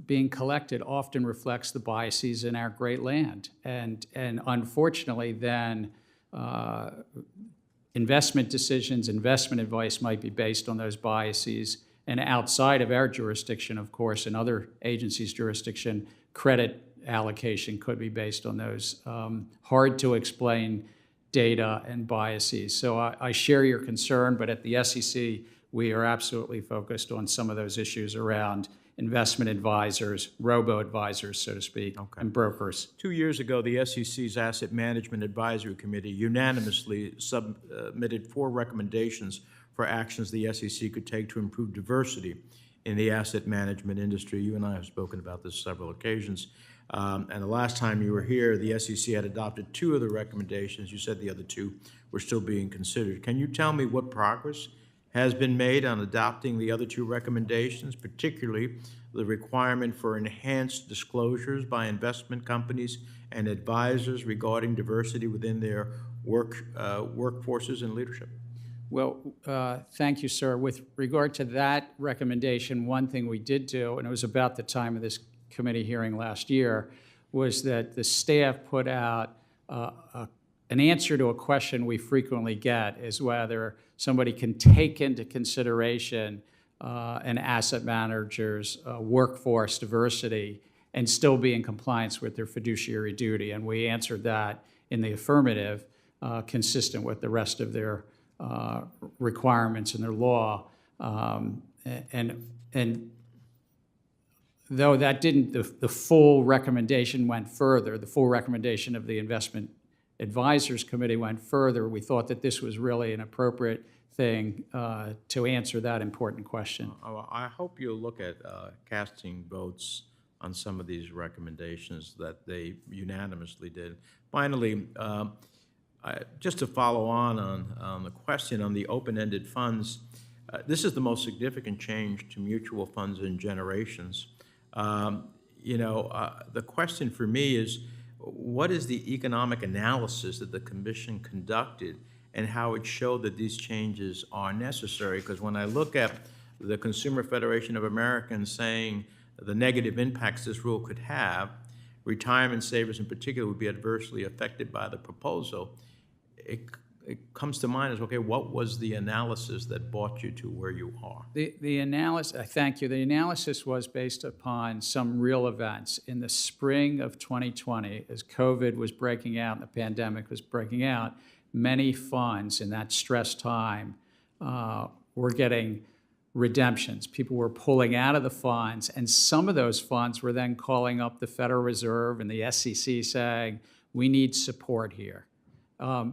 S3: being collected often reflects the biases in our great land. And unfortunately, then investment decisions, investment advice might be based on those biases. And outside of our jurisdiction, of course, in other agencies' jurisdiction, credit allocation could be based on those hard to explain data and biases. So I share your concern, but at the SEC, we are absolutely focused on some of those issues around investment advisors, robo-advisors, so to speak, and brokers.
S6: 2 years ago, the SEC's Asset Management Advisory Committee unanimously submitted 4 recommendations for actions the SEC could take to improve diversity in the asset management industry. You and I have spoken about this several occasions. And the last time you were here, the SEC had adopted 2 of the recommendations. You said the other 2 were still being considered. Can you tell me what progress has been made on adopting the other 2 recommendations, particularly the requirement for enhanced disclosures by investment companies and advisors regarding diversity within their workforces and leadership?
S3: Well, thank you, sir. With regard to that recommendation, one thing we did do, and it was about the time of this committee hearing last year, was that the staff put out an answer to a question we frequently get, is whether somebody can take into consideration an asset manager's workforce diversity and still be in compliance with their fiduciary duty. And we answered that in the affirmative, consistent with the rest of their requirements in their law. And though that didn't, the full recommendation went further, the full recommendation of the Investment Advisors Committee went further, we thought that this was really an appropriate thing to answer that important question.
S6: I hope you'll look at casting votes on some of these recommendations that they unanimously did. Finally, just to follow on the question on the open-ended funds, this is the most significant change to mutual funds in generations. The question for me is, what is the economic analysis that the Commission conducted and how it showed that these changes are necessary? Because when I look at the Consumer Federation of Americans saying the negative impacts this rule could have, retirement savers in particular would be adversely affected by the proposal, it comes to mind as, okay, what was the analysis that brought you to where you are?
S3: The analysis, thank you. The analysis was based upon some real events. In the spring of 2020, as COVID was breaking out and the pandemic was breaking out, many funds in that stressed time were getting redemptions. People were pulling out of the funds, and some of those funds were then calling up the Federal Reserve and the SEC saying, we need support here,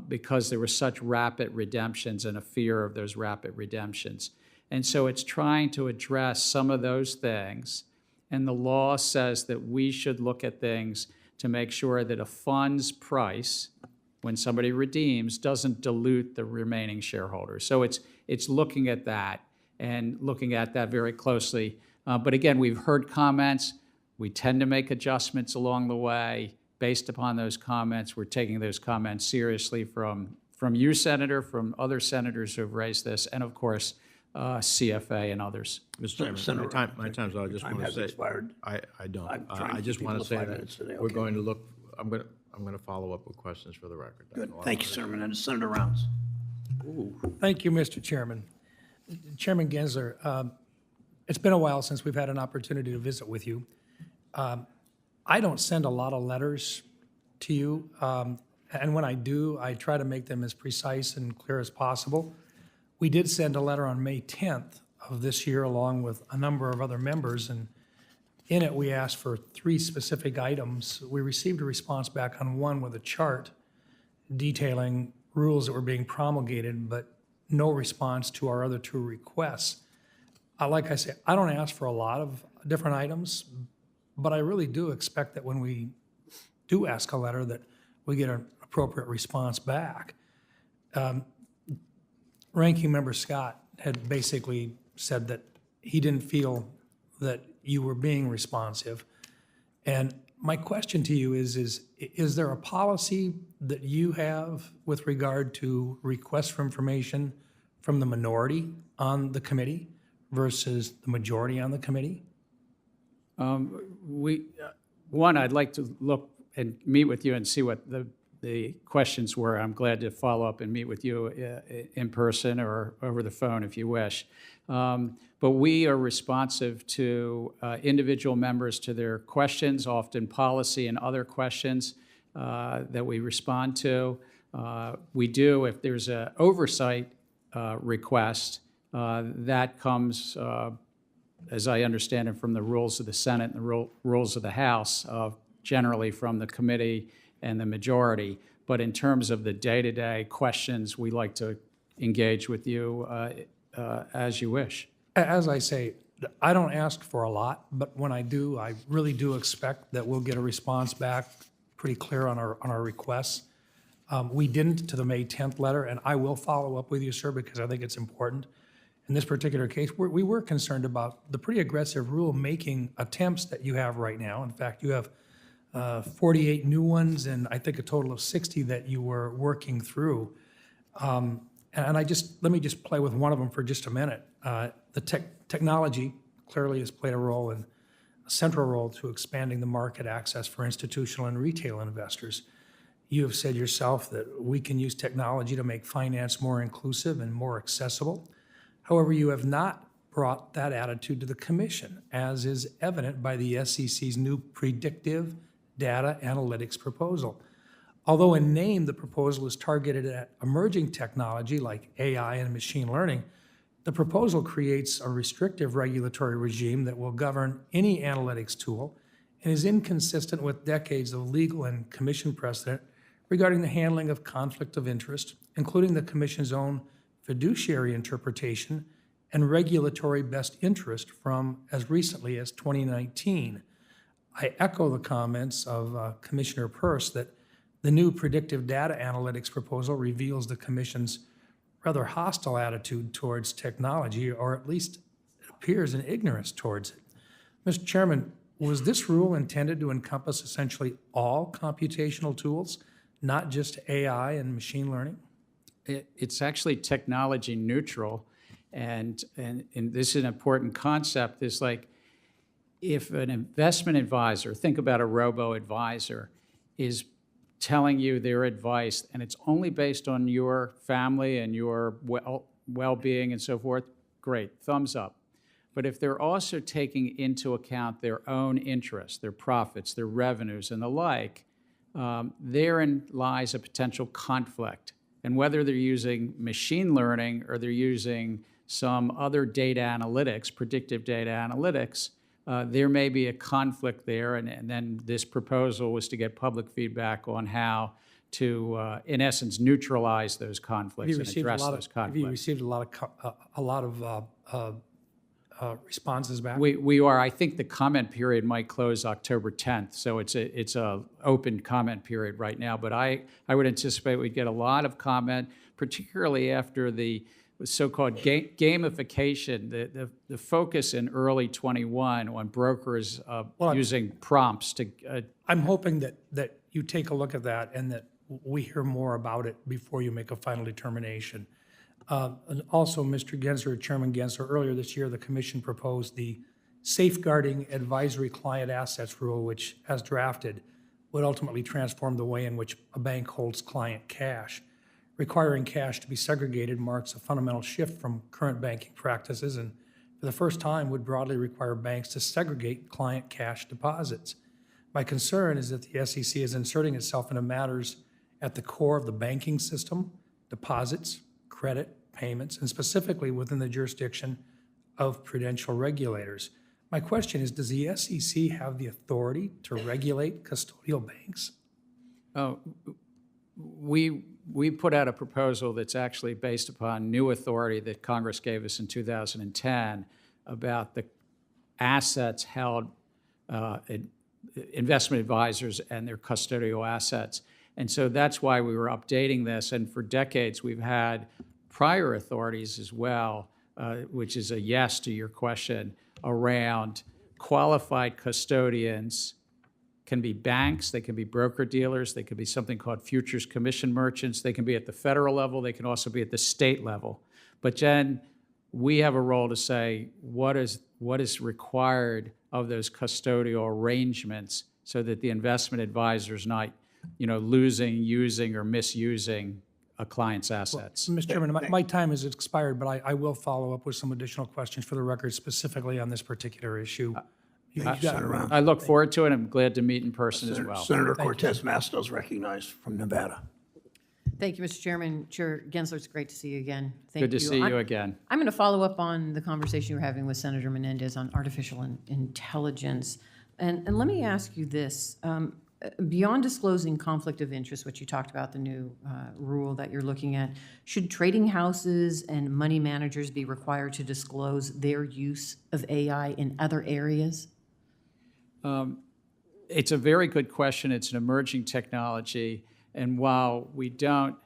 S3: because there were such rapid redemptions and a fear of those rapid redemptions. And so it's trying to address some of those things, and the law says that we should look at things to make sure that a fund's price, when somebody redeems, doesn't dilute the remaining shareholders. So it's looking at that and looking at that very closely. But again, we've heard comments. We tend to make adjustments along the way based upon those comments. We're taking those comments seriously from you, Senator, from other senators who have raised this, and of course, CFA and others.
S6: Mr. Chairman,
S1: Senator,
S6: my time's up. I just
S1: time
S6: want to
S1: has
S6: say.
S1: expired.
S6: I don't.
S1: I'm trying
S6: I
S1: to
S6: just
S1: keep
S6: want
S1: people
S6: to
S1: to
S6: say
S1: 5
S6: that
S1: minutes today,
S6: we're
S1: okay.
S6: going to look, I'm going to follow up with questions for the record.
S1: Good. Thank you, Senator. Senator Rounds.
S7: Thank you, Mr. Chairman. Chairman Gensler, it's been a while since we've had an opportunity to visit with you. I don't send a lot of letters to you, and when I do, I try to make them as precise and clear as possible. We did send a letter on May 10th of this year along with a number of other members, and in it, we asked for 3 specific items. We received a response back on one with a chart detailing rules that were being promulgated, but no response to our other 2 requests. Like I say, I don't ask for a lot of different items, but I really do expect that when we do ask a letter that we get an appropriate response back. Ranking Member Scott had basically said that he didn't feel that you were being responsive. And my question to you is there a policy that you have with regard to requests for information from the minority on the committee versus the majority on the committee?
S3: One, I'd like to look and meet with you and see what the questions were. I'm glad to follow up and meet with you in person or over the phone if you wish. But we are responsive to individual members, to their questions, often policy and other questions that we respond to. We do, if there's an oversight request, that comes, as I understand it, from the rules of the Senate and the rules of the House, generally from the committee and the majority. But in terms of the day-to-day questions, we like to engage with you as you wish.
S7: As I say, I don't ask for a lot, but when I do, I really do expect that we'll get a response back pretty clear on our requests. We didn't to the May 10th letter, and I will follow up with you, sir, because I think it's important. In this particular case, we were concerned about the pretty aggressive rulemaking attempts that you have right now. In fact, you have 48 new ones and I think a total of 60 that you were working through. And let me just play with one of them for just a minute. The technology clearly has played a central role to expanding the market access for institutional and retail investors. You have said yourself that we can use technology to make finance more inclusive and more accessible. However, you have not brought that attitude to the Commission, as is evident by the SEC's new predictive data analytics proposal. Although in name, the proposal is targeted at emerging technology like AI and machine learning, the proposal creates a restrictive regulatory regime that will govern any analytics tool and is inconsistent with decades of legal and Commission precedent regarding the handling of conflict of interest, including the Commission's own fiduciary interpretation and regulatory best interest from as recently as 2019. I echo the comments of Commissioner Peirce that the new predictive data analytics proposal reveals the Commission's rather hostile attitude towards technology, or at least it appears in ignorance towards it. Mr. Chairman, was this rule intended to encompass essentially all computational tools, not just AI and machine learning?
S3: It's actually technology neutral, and this is an important concept. Is like if an investment advisor, think about a robo-advisor, is telling you their advice, and it's only based on your family and your well-being and so forth, great, thumbs up. But if they're also taking into account their own interests, their profits, their revenues, and the like, therein lies a potential conflict. And whether they're using machine learning or they're using some other data analytics, predictive data analytics, there may be a conflict there, and then this proposal was to get public feedback on how to, in essence, neutralize those conflicts and address those
S7: Have you
S3: conflicts.
S7: received a lot of responses back?
S3: We are. I think the comment period might close October 10th, so it's a open comment period right now. But I would anticipate we'd get a lot of comment, particularly after the so-called gamification, the focus in early 21 on brokers using prompts to.
S7: I'm hoping that you take a look at that and that we hear more about it before you make a final determination. And also, Mr. Gensler, Chairman Gensler, earlier this year, the Commission proposed the Safeguarding Advisory Client Assets Rule, which, as drafted, would ultimately transform the way in which a bank holds client cash. Requiring cash to be segregated marks a fundamental shift from current banking practices and, for the first time, would broadly require banks to segregate client cash deposits. My concern is that the SEC is inserting itself into matters at the core of the banking system, deposits, credit, payments, and specifically within the jurisdiction of prudential regulators. My question is, does the SEC have the authority to regulate custodial banks?
S3: We put out a proposal that's actually based upon new authority that Congress gave us in 2010 about the assets held, investment advisors and their custodial assets. And so that's why we were updating this. And for decades, we've had prior authorities as well, which is a yes to your question, around qualified custodians. Can be banks, they can be broker-dealers, they could be something called futures commission merchants, they can be at the federal level, they can also be at the state level. But then we have a role to say what is required of those custodial arrangements so that the investment advisor is not losing, using, or misusing a client's assets.
S7: Mr. Chairman, my time has expired, but I will follow up with some additional questions for the record, specifically on this particular issue.
S3: I look forward to it. I'm glad to meet in person as well.
S1: Senator Cortez Masto is recognized from Nevada.
S8: Thank you, Mr. Chairman. Chair Gensler, it's great to see you again. Thank
S3: Good to see you
S8: I'm
S3: again.
S8: going to follow up on the conversation you were having with Senator Menendez on artificial intelligence. And let me ask you this. Beyond disclosing conflict of interest, which you talked about, the new rule that you're looking at, should trading houses and money managers be required to disclose their use of AI in other areas?
S3: It's a very good question. It's an emerging technology. And while we don't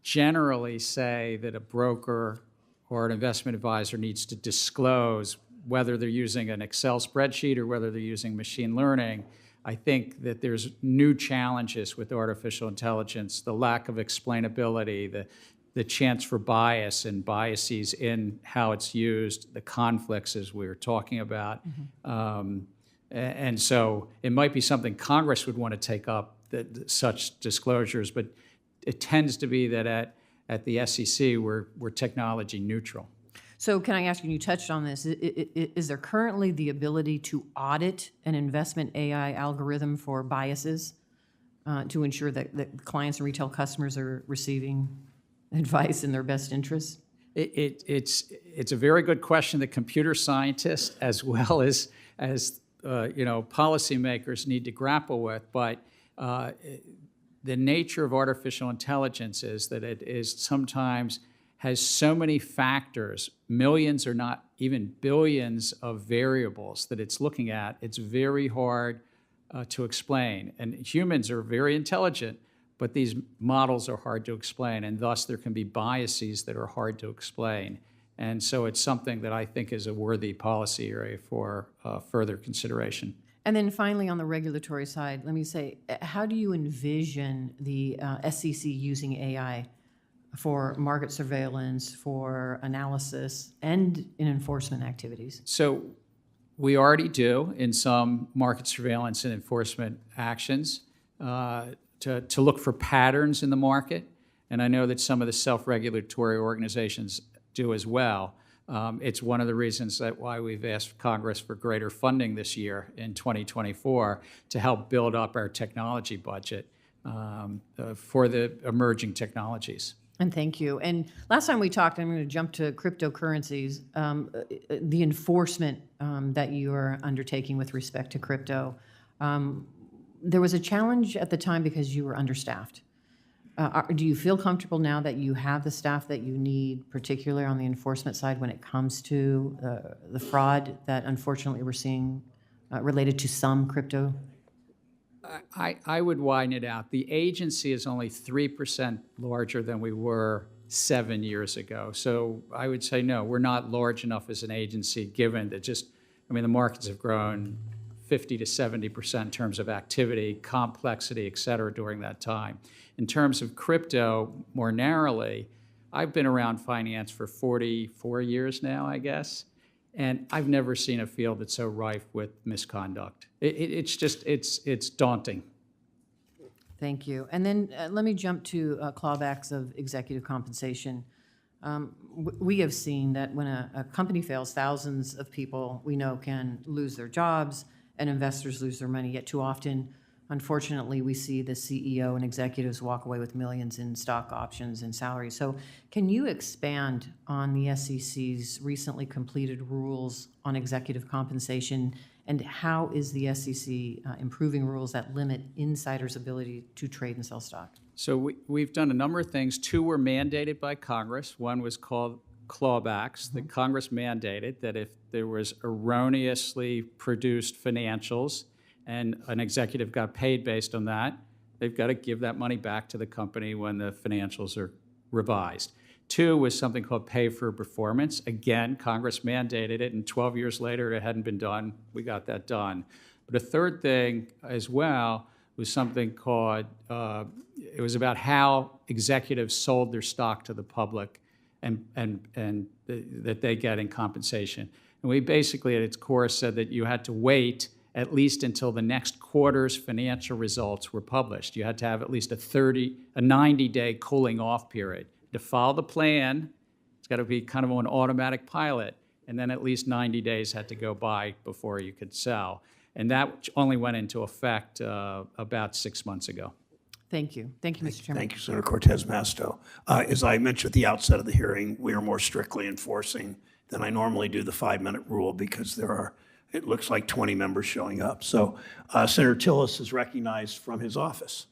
S3: generally say that a broker or an investment advisor needs to disclose whether they're using an Excel spreadsheet or whether they're using machine learning, I think that there's new challenges with artificial intelligence, the lack of explainability, the chance for bias and biases in how it's used, the conflicts as we were talking about. And so it might be something Congress would want to take up, such disclosures, but it tends to be that at the SEC, we're technology neutral.
S8: So can I ask you, you touched on this, is there currently the ability to audit an investment AI algorithm for biases to ensure that clients and retail customers are receiving advice in their best interests?
S3: It's a very good question that computer scientists as well as policymakers need to grapple with, but the nature of artificial intelligence is that it is sometimes has so many factors, millions or not even billions of variables that it's looking at, it's very hard to explain. And humans are very intelligent, but these models are hard to explain, and thus there can be biases that are hard to explain. And so it's something that I think is a worthy policy area for further consideration.
S8: And then finally, on the regulatory side, let me say, how do you envision the SEC using AI for market surveillance, for analysis, and in enforcement activities?
S3: So we already do in some market surveillance and enforcement actions to look for patterns in the market. And I know that some of the self-regulatory organizations do as well. It's one of the reasons that why we've asked Congress for greater funding this year in 2024 to help build up our technology budget for the emerging technologies.
S8: And thank you. And last time we talked, I'm going to jump to cryptocurrencies, the enforcement that you are undertaking with respect to crypto. There was a challenge at the time because you were understaffed. Do you feel comfortable now that you have the staff that you need, particularly on the enforcement side when it comes to the fraud that unfortunately we're seeing related to some crypto?
S3: I would widen it out. The agency is only 3% larger than we were 7 years ago. So I would say, no, we're not large enough as an agency, given that the markets have grown 50 to 70% in terms of activity, complexity, et cetera, during that time. In terms of crypto, more narrowly, I've been around finance for 44 years now, I guess, and I've never seen a field that's so rife with misconduct. It's daunting.
S8: Thank you. And then let me jump to clawbacks of executive compensation. We have seen that when a company fails, thousands of people we know can lose their jobs and investors lose their money. Yet too often, unfortunately, we see the CEO and executives walk away with millions in stock options and salaries. So can you expand on the SEC's recently completed rules on executive compensation, and how is the SEC improving rules that limit insiders' ability to trade and sell stock?
S3: So we've done a number of things. 2 were mandated by Congress. One was called clawbacks that Congress mandated, that if there was erroneously produced financials and an executive got paid based on that, they've got to give that money back to the company when the financials are revised. 2 was something called pay for performance. Again, Congress mandated it, and 12 years later, it hadn't been done. We got that done. But a third thing as well was something called, it was about how executives sold their stock to the public and that they get in compensation. And we basically, at its core, said that you had to wait at least until the next quarter's financial results were published. You had to have at least a 90-day cooling off period. To follow the plan, it's got to be kind of on automatic pilot, and then at least 90 days had to go by before you could sell. And that only went into effect about 6 months ago.
S8: Thank you. Thank you, Mr. Chairman.
S1: Thank you, Senator Cortez Masto. As I mentioned at the outset of the hearing, we are more strictly enforcing than I normally do the 5-minute rule because it looks like 20 members showing up. So Senator Tillis is recognized from his office.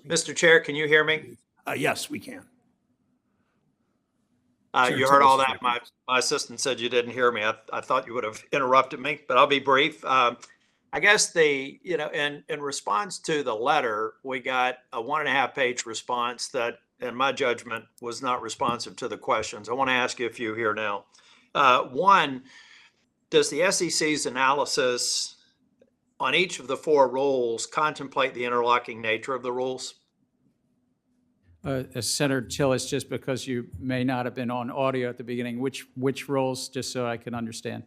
S9: Mr. Chair, can you hear me?
S1: Yes, we can.
S9: You heard all that. My assistant said you didn't hear me. I thought you would have interrupted me, but I'll be brief. I guess in response to the letter, we got a 1.5-page response that, in my judgment, was not responsive to the questions. I want to ask you a few here now. One, does the SEC's analysis on each of the 4 rules contemplate the interlocking nature of the rules?
S3: Senator Tillis, just because you may not have been on audio at the beginning, which rules, just so I can understand?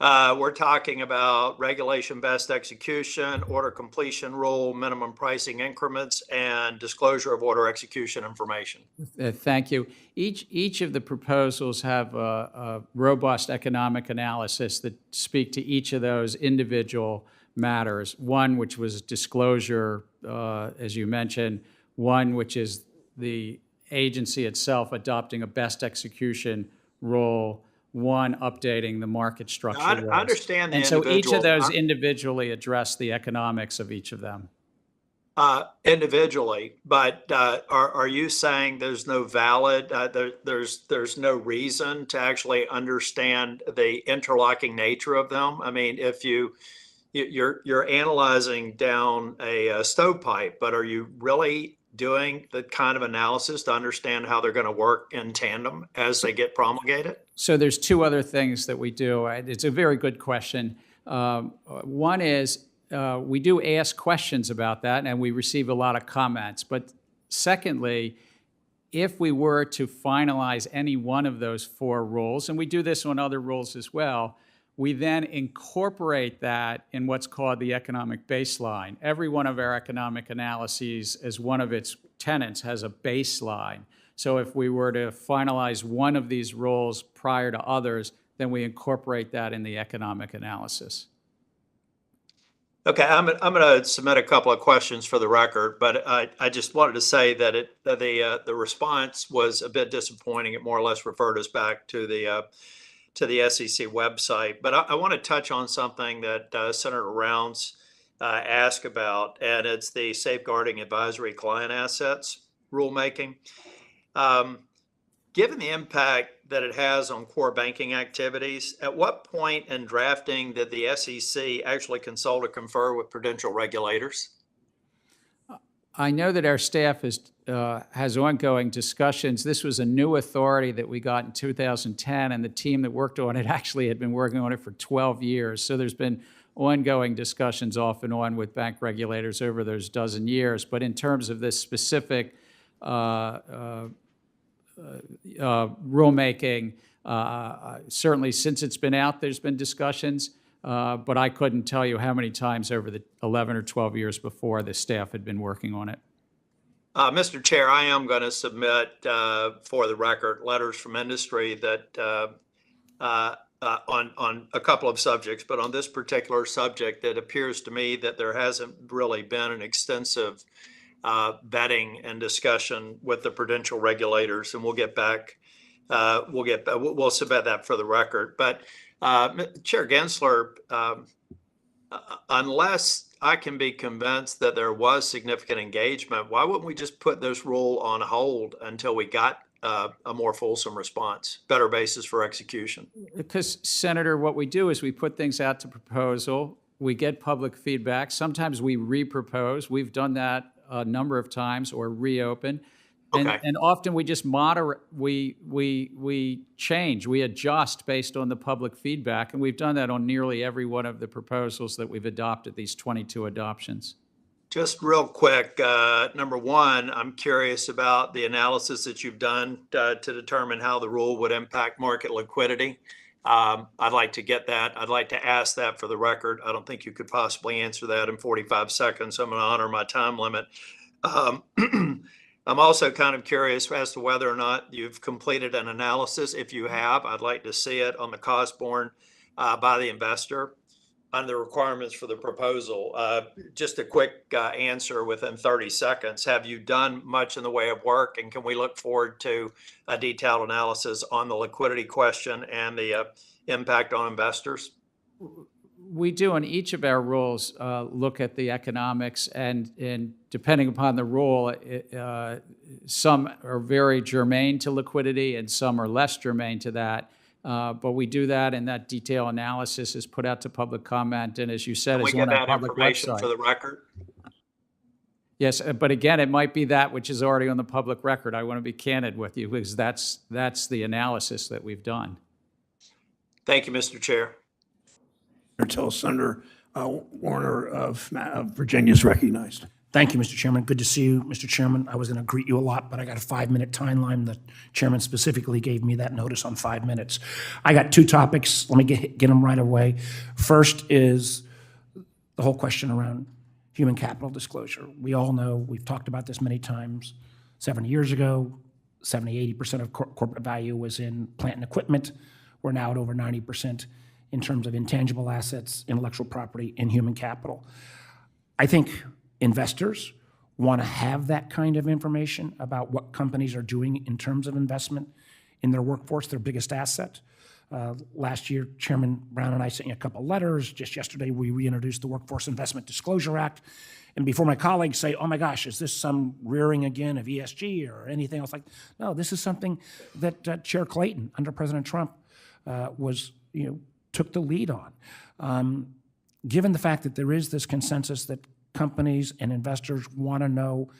S9: We're talking about regulation best execution, order completion rule, minimum pricing increments, and disclosure of order execution information.
S3: Thank you. Each of the proposals have a robust economic analysis that speak to each of those individual matters. One, which was disclosure, as you mentioned. One, which is the agency itself adopting a best execution rule. One, updating the market structure.
S9: I understand the
S3: and so each of those
S9: individual-
S3: individually address the economics of each of them.
S9: Individually, but are you saying there's no valid, there's no reason to actually understand the interlocking nature of them? I mean, if you're analyzing down a stovepipe, but are you really doing the kind of analysis to understand how they're going to work in tandem as they get promulgated?
S3: So there's 2 other things that we do. It's a very good question. One is we do ask questions about that, and we receive a lot of comments. But secondly, if we were to finalize any one of those 4 rules, and we do this on other rules as well, We then incorporate that in what's called the economic baseline. Every one of our economic analyses, as one of its tenets, has a baseline. So if we were to finalize one of these rules prior to others, then we incorporate that in the economic analysis.
S9: Okay, I'm going to submit a couple of questions for the record, but I just wanted to say that the response was a bit disappointing. It more or less referred us back to the SEC website. But I want to touch on something that Senator Rounds asked about, and it's the safeguarding advisory client assets rulemaking. Given the impact that it has on core banking activities, at what point in drafting did the SEC actually consult or confer with prudential regulators?
S3: I know that our staff has ongoing discussions. This was a new authority that we got in 2010, and the team that worked on it actually had been working on it for 12 years. So there's been ongoing discussions off and on with bank regulators over those dozen years. But in terms of this specific rulemaking, certainly since it's been out, there's been discussions, but I couldn't tell you how many times over the 11 or 12 years before the staff had been working on it.
S9: Mr. Chair, I am going to submit for the record letters from industry that on a couple of subjects, but on this particular subject, it appears to me that there hasn't really been an extensive vetting and discussion with the prudential regulators, and we'll get back. We'll submit that for the record. But Chair Gensler, unless I can be convinced that there was significant engagement, why wouldn't we just put this rule on hold until we got a more fulsome response, better basis for execution?
S3: Because, Senator, what we do is we put things out to proposal. We get public feedback. Sometimes we re-propose. We've done that a number of times, or reopen.
S9: Okay.
S3: And often we just moderate, we change, we adjust based on the public feedback, and we've done that on nearly every one of the proposals that we've adopted, these 22 adoptions. Just
S9: real quick, number one, I'm curious about the analysis that you've done to determine how the rule would impact market liquidity. I'd like to get that. I'd like to ask that for the record. I don't think you could possibly answer that in 45 seconds. I'm going to honor my time limit. I'm also kind of curious as to whether or not you've completed an analysis. If you have, I'd like to see it on the cost borne by the investor on the requirements for the proposal. Just a quick answer within 30 seconds. Have you done much in the way of work, and can we look forward to a detailed analysis on the liquidity question and the impact on investors? We do on each of our rules look at the economics, and depending upon the rule, some are very germane to liquidity and some are less germane to that. But we do that, and that detailed analysis is put out to public comment, and as you said, is on our public website. Can we get that information for the record? Yes, but again, it might be that which is already on the public record. I want to be candid with you, because that's the analysis that we've done. Thank you, Mr. Chair.
S1: Until Senator Warner of Virginia is recognized.
S10: Thank you, Mr. Chairman. Good to see you, Mr. Chairman. I was going to greet you a lot, but I got a 5-minute timeline. The chairman specifically gave me that notice on 5 minutes. I got 2 topics. Let me get them right away. First is the whole question around human capital disclosure. We all know, we've talked about this many times, 7 years ago, 70-80% of corporate value was in plant and equipment. We're now at over 90% in terms of intangible assets, intellectual property, and human capital. I think investors want to have that kind of information about what companies are doing in terms of investment in their workforce, their biggest asset. Last year, Chairman Brown and I sent you a couple letters. Just yesterday, we reintroduced the Workforce Investment Disclosure Act. And before my colleagues say, oh my gosh, is this some rearing again of ESG or anything else no, this is something that Chair Clayton, under President Trump, took the lead on. Given the fact that there is this consensus that companies and investors want to know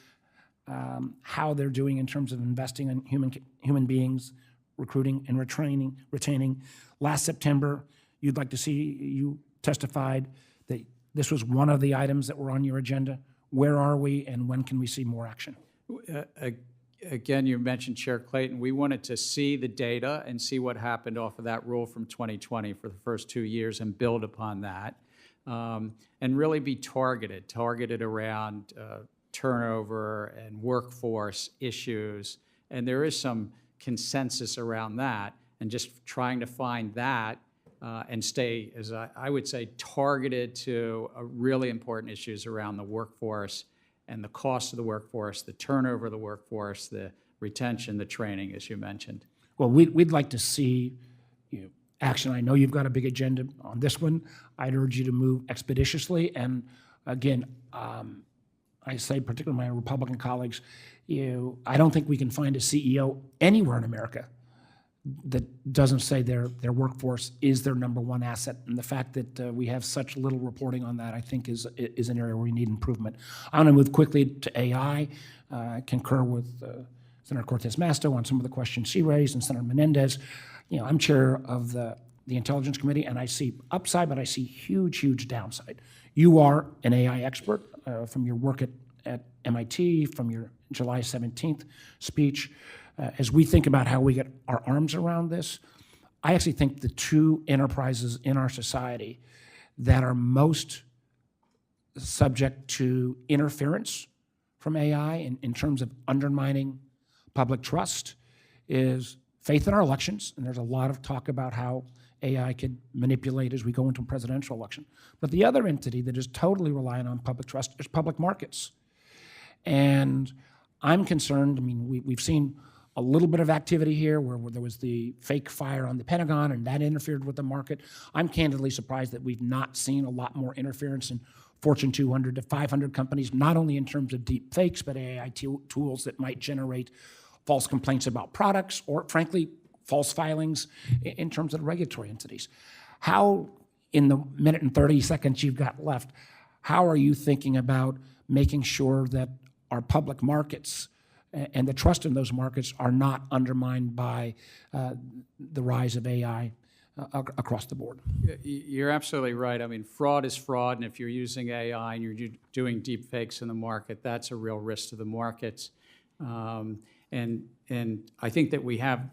S10: how they're doing in terms of investing in human beings, recruiting and retaining. Last September, you'd like to see, you testified that this was one of the items that were on your agenda. Where are we, and when can we see more action?
S3: again, you mentioned Chair Clayton, we wanted to see the data and see what happened off of that rule from 2020 for the first 2 years and build upon that. And really be targeted around turnover and workforce issues. And there is some consensus around that, and just trying to find that and stay, as I would say, targeted to really important issues around the workforce and the cost of the workforce, the turnover of the workforce, the retention, the training, as you mentioned.
S10: Well, we'd like to see, action. I know you've got a big agenda on this one. I'd urge you to move expeditiously. And again, I say particularly my Republican colleagues, I don't think we can find a CEO anywhere in America that doesn't say their workforce is their number one asset. And the fact that we have such little reporting on that, I think, is an area where we need improvement. I want to move quickly to AI. Concur with Senator Cortez Masto on some of the questions she raised, and Senator Menendez. I'm chair of the Intelligence Committee, and I see upside, but I see huge downside. You are an AI expert from your work at MIT, from your July 17th speech. As we think about how we get our arms around this, I actually think the two enterprises in our society that are most subject to interference from AI in terms of undermining public trust is faith in our elections, and there's a lot of talk about how AI could manipulate as we go into a presidential election. But the other entity that is totally reliant on public trust is public markets. And I'm concerned, we've seen a little bit of activity here where there was the fake fire on the Pentagon and that interfered with the market. I'm candidly surprised that we've not seen a lot more interference in Fortune 200 to 500 companies, not only in terms of deep fakes, but AI tools that might generate false complaints about products or, frankly, false filings in terms of the regulatory entities. How, in the minute and 30 seconds you've got left, how are you thinking about making sure that our public markets and the trust in those markets are not undermined by the rise of AI across the board?
S3: You're absolutely right. Fraud is fraud, and if you're using AI and you're doing deep fakes in the market, that's a real risk to the markets. And I think that we have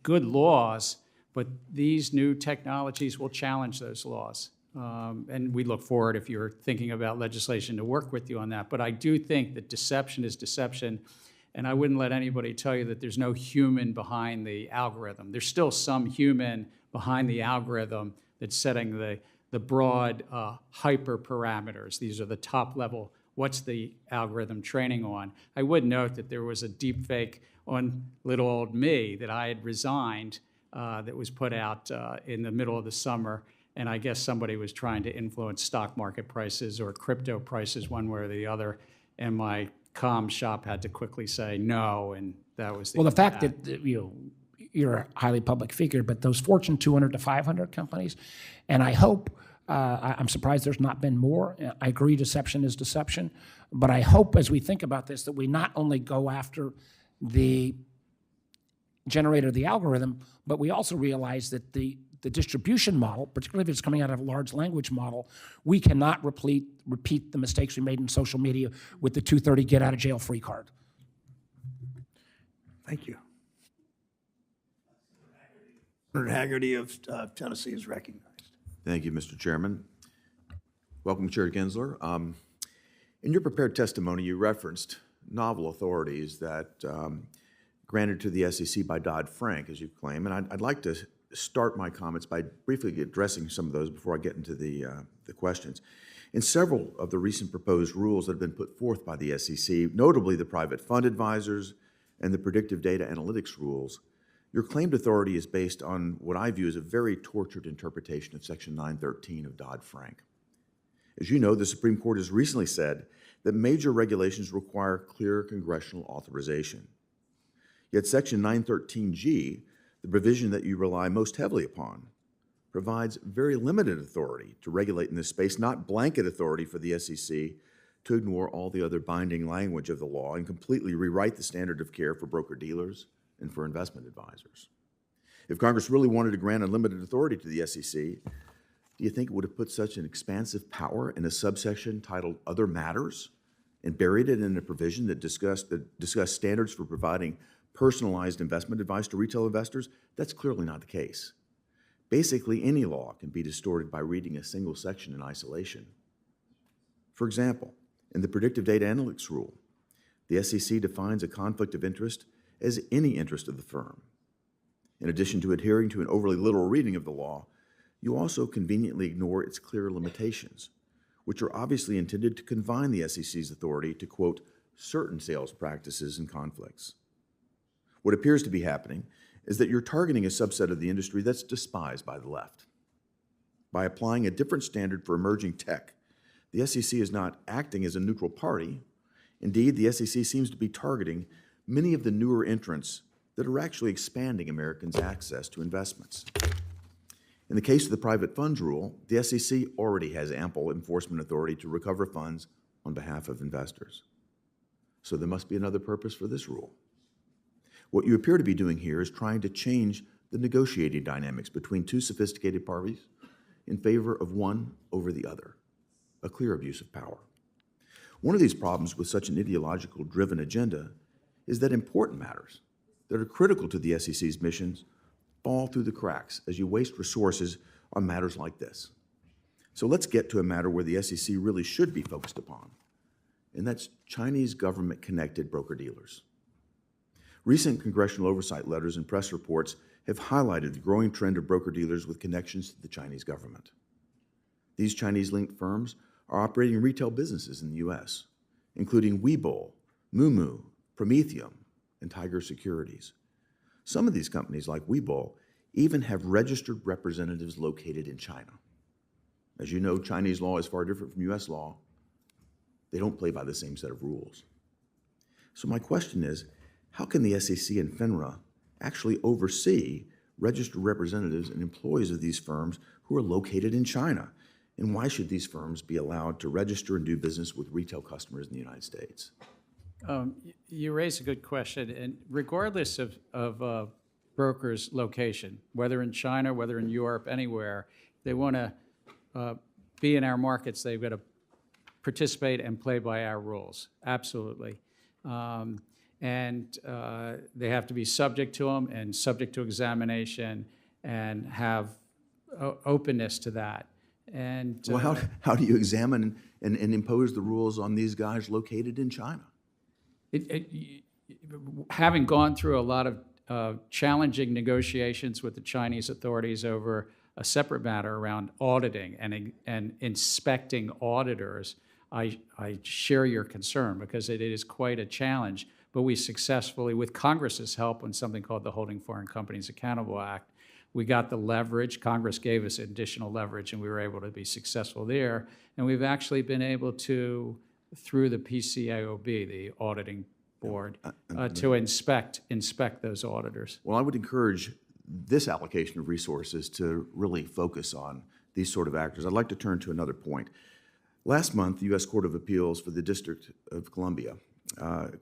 S3: good laws, but these new technologies will challenge those laws. And we look forward, if you're thinking about legislation, to work with you on that. But I do think that deception is deception, and I wouldn't let anybody tell you that there's no human behind the algorithm. There's still some human behind the algorithm that's setting the broad hyper parameters. These are the top level. What's the algorithm training on? I would note that there was a deep fake on little old me that I had resigned that was put out in the middle of the summer. And I guess somebody was trying to influence stock market prices or crypto prices one way or the other. And my comm shop had to quickly say no, and that was
S10: the fact that you're a highly public figure, but those Fortune 200 to 500 companies, and I hope, I'm surprised there's not been more. I agree deception is deception, but I hope as we think about this that we not only go after the generator of the algorithm, but we also realize that the distribution model, particularly if it's coming out of a large language model, we cannot repeat the mistakes we made in social media with the 230 get out of jail free card.
S1: Thank you. Senator Haggerty of Tennessee is recognized.
S11: Thank you, Mr. Chairman. Welcome, Chair Gensler. In your prepared testimony, you referenced novel authorities that granted to the SEC by Dodd-Frank, as you claim, and I'd like to start my comments by briefly addressing some of those before I get into the questions. In several of the recent proposed rules that have been put forth by the SEC, notably the private fund advisors and the predictive data analytics rules, your claimed authority is based on what I view as a very tortured interpretation of Section 913 of Dodd-Frank. As you know, the Supreme Court has recently said that major regulations require clear congressional authorization. Yet Section 913G, the provision that you rely most heavily upon, provides very limited authority to regulate in this space, not blanket authority for the SEC to ignore all the other binding language of the law and completely rewrite the standard of care for broker-dealers and for investment advisors. If Congress really wanted to grant unlimited authority to the SEC, do you think it would have put such an expansive power in a subsection titled Other Matters and buried it in a provision that discussed standards for providing personalized investment advice to retail investors, that's clearly not the case. Basically, any law can be distorted by reading a single section in isolation. For example, in the Predictive Data Analytics Rule, the SEC defines a conflict of interest as any interest of the firm. In addition to adhering to an overly literal reading of the law, you also conveniently ignore its clear limitations, which are obviously intended to confine the SEC's authority to, quote, certain sales practices and conflicts. What appears to be happening is that you're targeting a subset of the industry that's despised by the left. By applying a different standard for emerging tech, the SEC is not acting as a neutral party. Indeed, the SEC seems to be targeting many of the newer entrants that are actually expanding Americans' access to investments. In the case of the private funds rule, the SEC already has ample enforcement authority to recover funds on behalf of investors. So there must be another purpose for this rule. What you appear to be doing here is trying to change the negotiating dynamics between two sophisticated parties in favor of one over the other, a clear abuse of power. One of these problems with such an ideological driven agenda is that important matters that are critical to the SEC's missions fall through the cracks as you waste resources on matters like this. So let's get to a matter where the SEC really should be focused upon, and that's Chinese government-connected broker-dealers. Recent congressional oversight letters and press reports have highlighted the growing trend of broker-dealers with connections to the Chinese government. These Chinese-linked firms are operating retail businesses in the U.S., including Webull, Moomoo, Prometheum, and Tiger Securities. Some of these companies, like Webull, even have registered representatives located in China. As you know, Chinese law is far different from U.S. law. They don't play by the same set of rules. So my question is, how can the SEC and FINRA actually oversee registered representatives and employees of these firms who are located in China? And why should these firms be allowed to register and do business with retail customers in the United States?
S3: You raise a good question, and regardless of brokers' location, whether in China, whether in Europe, anywhere, they want to be in our markets, they've got to participate and play by our rules, absolutely. And they have to be subject to them and subject to examination and have openness to that. And
S11: Well, how do you examine and impose the rules on these guys located in China?
S3: Having gone through a lot of challenging negotiations with the Chinese authorities over a separate matter around auditing and inspecting auditors, I share your concern because it is quite a challenge. But we successfully, with Congress's help on something called the Holding Foreign Companies Accountable Act, we got the leverage. Congress gave us additional leverage, and we were able to be successful there. And we've actually been able to, through the PCAOB, the auditing board, to inspect those auditors.
S11: Well, I would encourage this allocation of resources to really focus on these sort of actors. I'd like to turn to another point. Last month, the U.S. Court of Appeals for the District of Columbia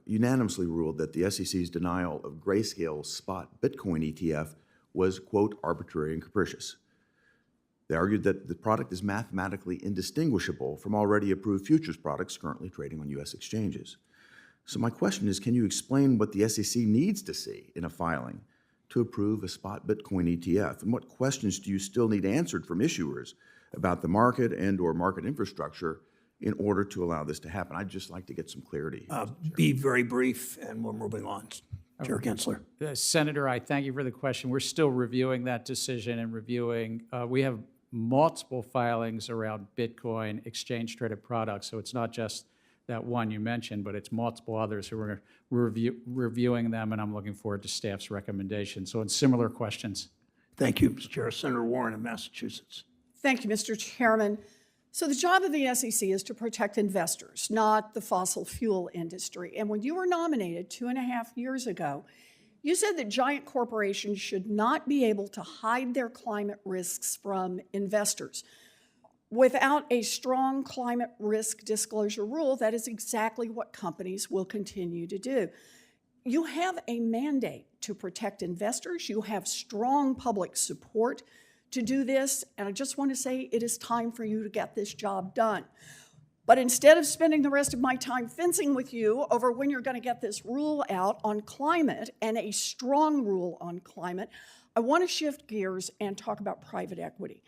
S11: unanimously ruled that the SEC's denial of Grayscale's spot Bitcoin ETF was, quote, arbitrary and capricious. They argued that the product is mathematically indistinguishable from already approved futures products currently trading on U.S. exchanges. So my question is, can you explain what the SEC needs to see in a filing to approve a spot Bitcoin ETF? And what questions do you still need answered from issuers about the market and or market infrastructure in order to allow this to happen? I'd just like to get some clarity.
S1: Be very brief, and we're moving on. Chair Gensler.
S3: Senator, I thank you for the question. We're still reviewing that decision and reviewing. We have multiple filings around Bitcoin exchange-traded products, so it's not just that one you mentioned, but it's multiple others who are reviewing them, and I'm looking forward to staff's recommendations. So, in similar questions.
S1: Thank you, Mr. Chair. Senator Warren of Massachusetts.
S12: Thank you, Mr. Chairman. So the job of the SEC is to protect investors, not the fossil fuel industry. And when you were nominated 2.5 years ago, you said that giant corporations should not be able to hide their climate risks from investors. Without a strong climate risk disclosure rule, that is exactly what companies will continue to do. You have a mandate to protect investors. You have strong public support to do this, and I just want to say it is time for you to get this job done. But instead of spending the rest of my time fencing with you over when you're going to get this rule out on climate, and a strong rule on climate, I want to shift gears and talk about private equity.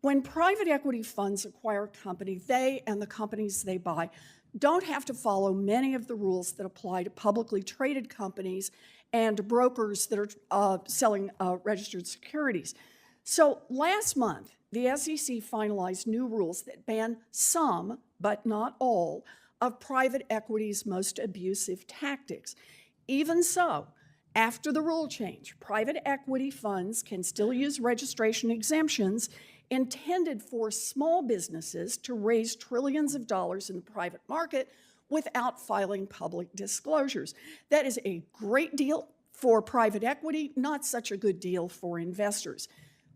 S12: When private equity funds acquire a company, they and the companies they buy don't have to follow many of the rules that apply to publicly traded companies and brokers that are selling registered securities. So last month, the SEC finalized new rules that ban some, but not all, of private equity's most abusive tactics. Even so, after the rule change, private equity funds can still use registration exemptions intended for small businesses to raise trillions of dollars in the private market without filing public disclosures. That is a great deal for private equity, not such a good deal for investors.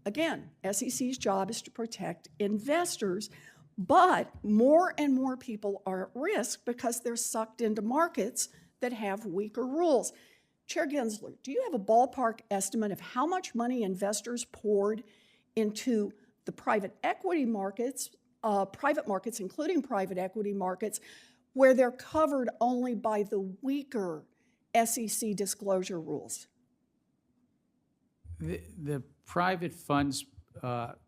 S12: Again, SEC's job is to protect investors, but more and more people are at risk because they're sucked into markets that have weaker rules. Chair Gensler, do you have a ballpark estimate of how much money investors poured into the private equity markets, including private equity markets, where they're covered only by the weaker SEC disclosure rules?
S3: The private funds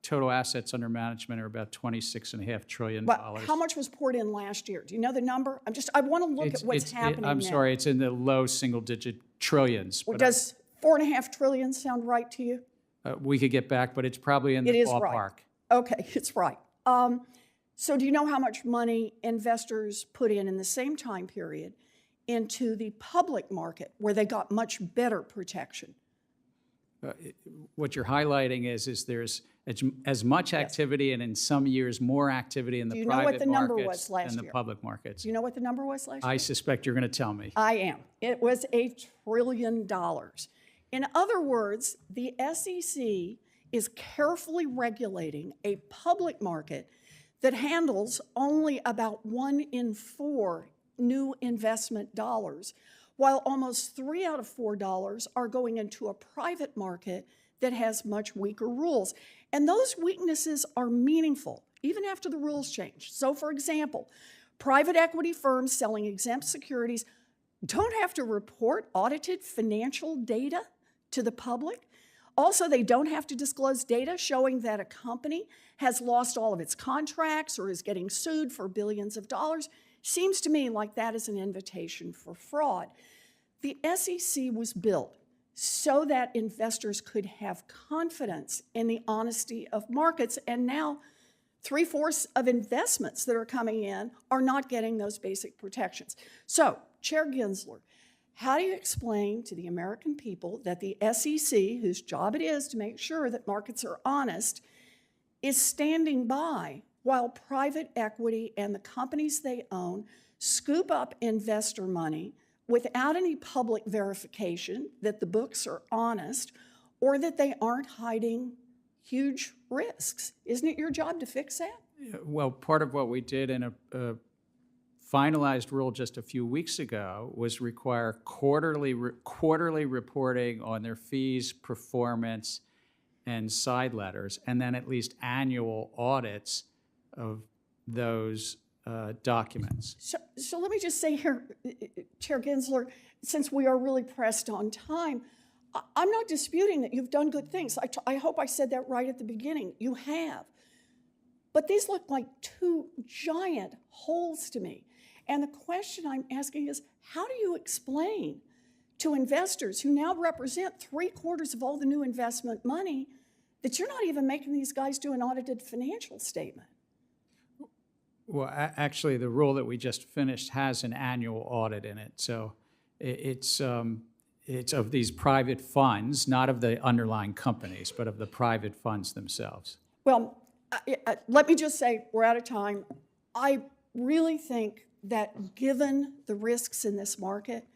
S3: total assets under management are about $26.5 trillion.
S12: But how much was poured in last year? Do you know the number? I want to look at what's happening now.
S3: I'm sorry, it's in the low single-digit trillions.
S12: Well, does $4.5 trillion sound right to you?
S3: We could get back, but it's probably in the ballpark.
S12: Right. Okay, it's right. So do you know how much money investors put in the same time period into the public market where they got much better protection?
S3: What you're highlighting is there's as much activity and in some years more activity in the private markets than the public markets.
S12: Do you know what the number was last year?
S3: I suspect you're going to tell me.
S12: I am. It was $1 trillion. In other words, the SEC is carefully regulating a public market that handles only about 1 in 4 new investment dollars, while almost 3 out of 4 dollars are going into a private market that has much weaker rules. And those weaknesses are meaningful, even after the rules change. So, for example, private equity firms selling exempt securities don't have to report audited financial data to the public. Also, they don't have to disclose data showing that a company has lost all of its contracts or is getting sued for billions of dollars. Seems to me like that is an invitation for fraud. The SEC was built so that investors could have confidence in the honesty of markets, and now 3/4 of investments that are coming in are not getting those basic protections. So, Chair Gensler, how do you explain to the American people that the SEC, whose job it is to make sure that markets are honest, is standing by while private equity and the companies they own scoop up investor money without any public verification that the books are honest or that they aren't hiding huge risks? Isn't it your job to fix that?
S3: Well, part of what we did in a finalized rule just a few weeks ago was require quarterly reporting on their fees, performance, and side letters, and then at least annual audits of those documents.
S12: So let me just say here, Chair Gensler, since we are really pressed on time, I'm not disputing that you've done good things. I hope I said that right at the beginning. You have. But these look like 2 giant holes to me. And the question I'm asking is, how do you explain to investors who now represent 3/4 of all the new investment money that you're not even making these guys do an audited financial statement?
S3: Well, actually, the rule that we just finished has an annual audit in it. So it's of these private funds, not of the underlying companies, but of the private funds themselves.
S12: Well, let me just say, we're out of time. I really think that given the risks in this market,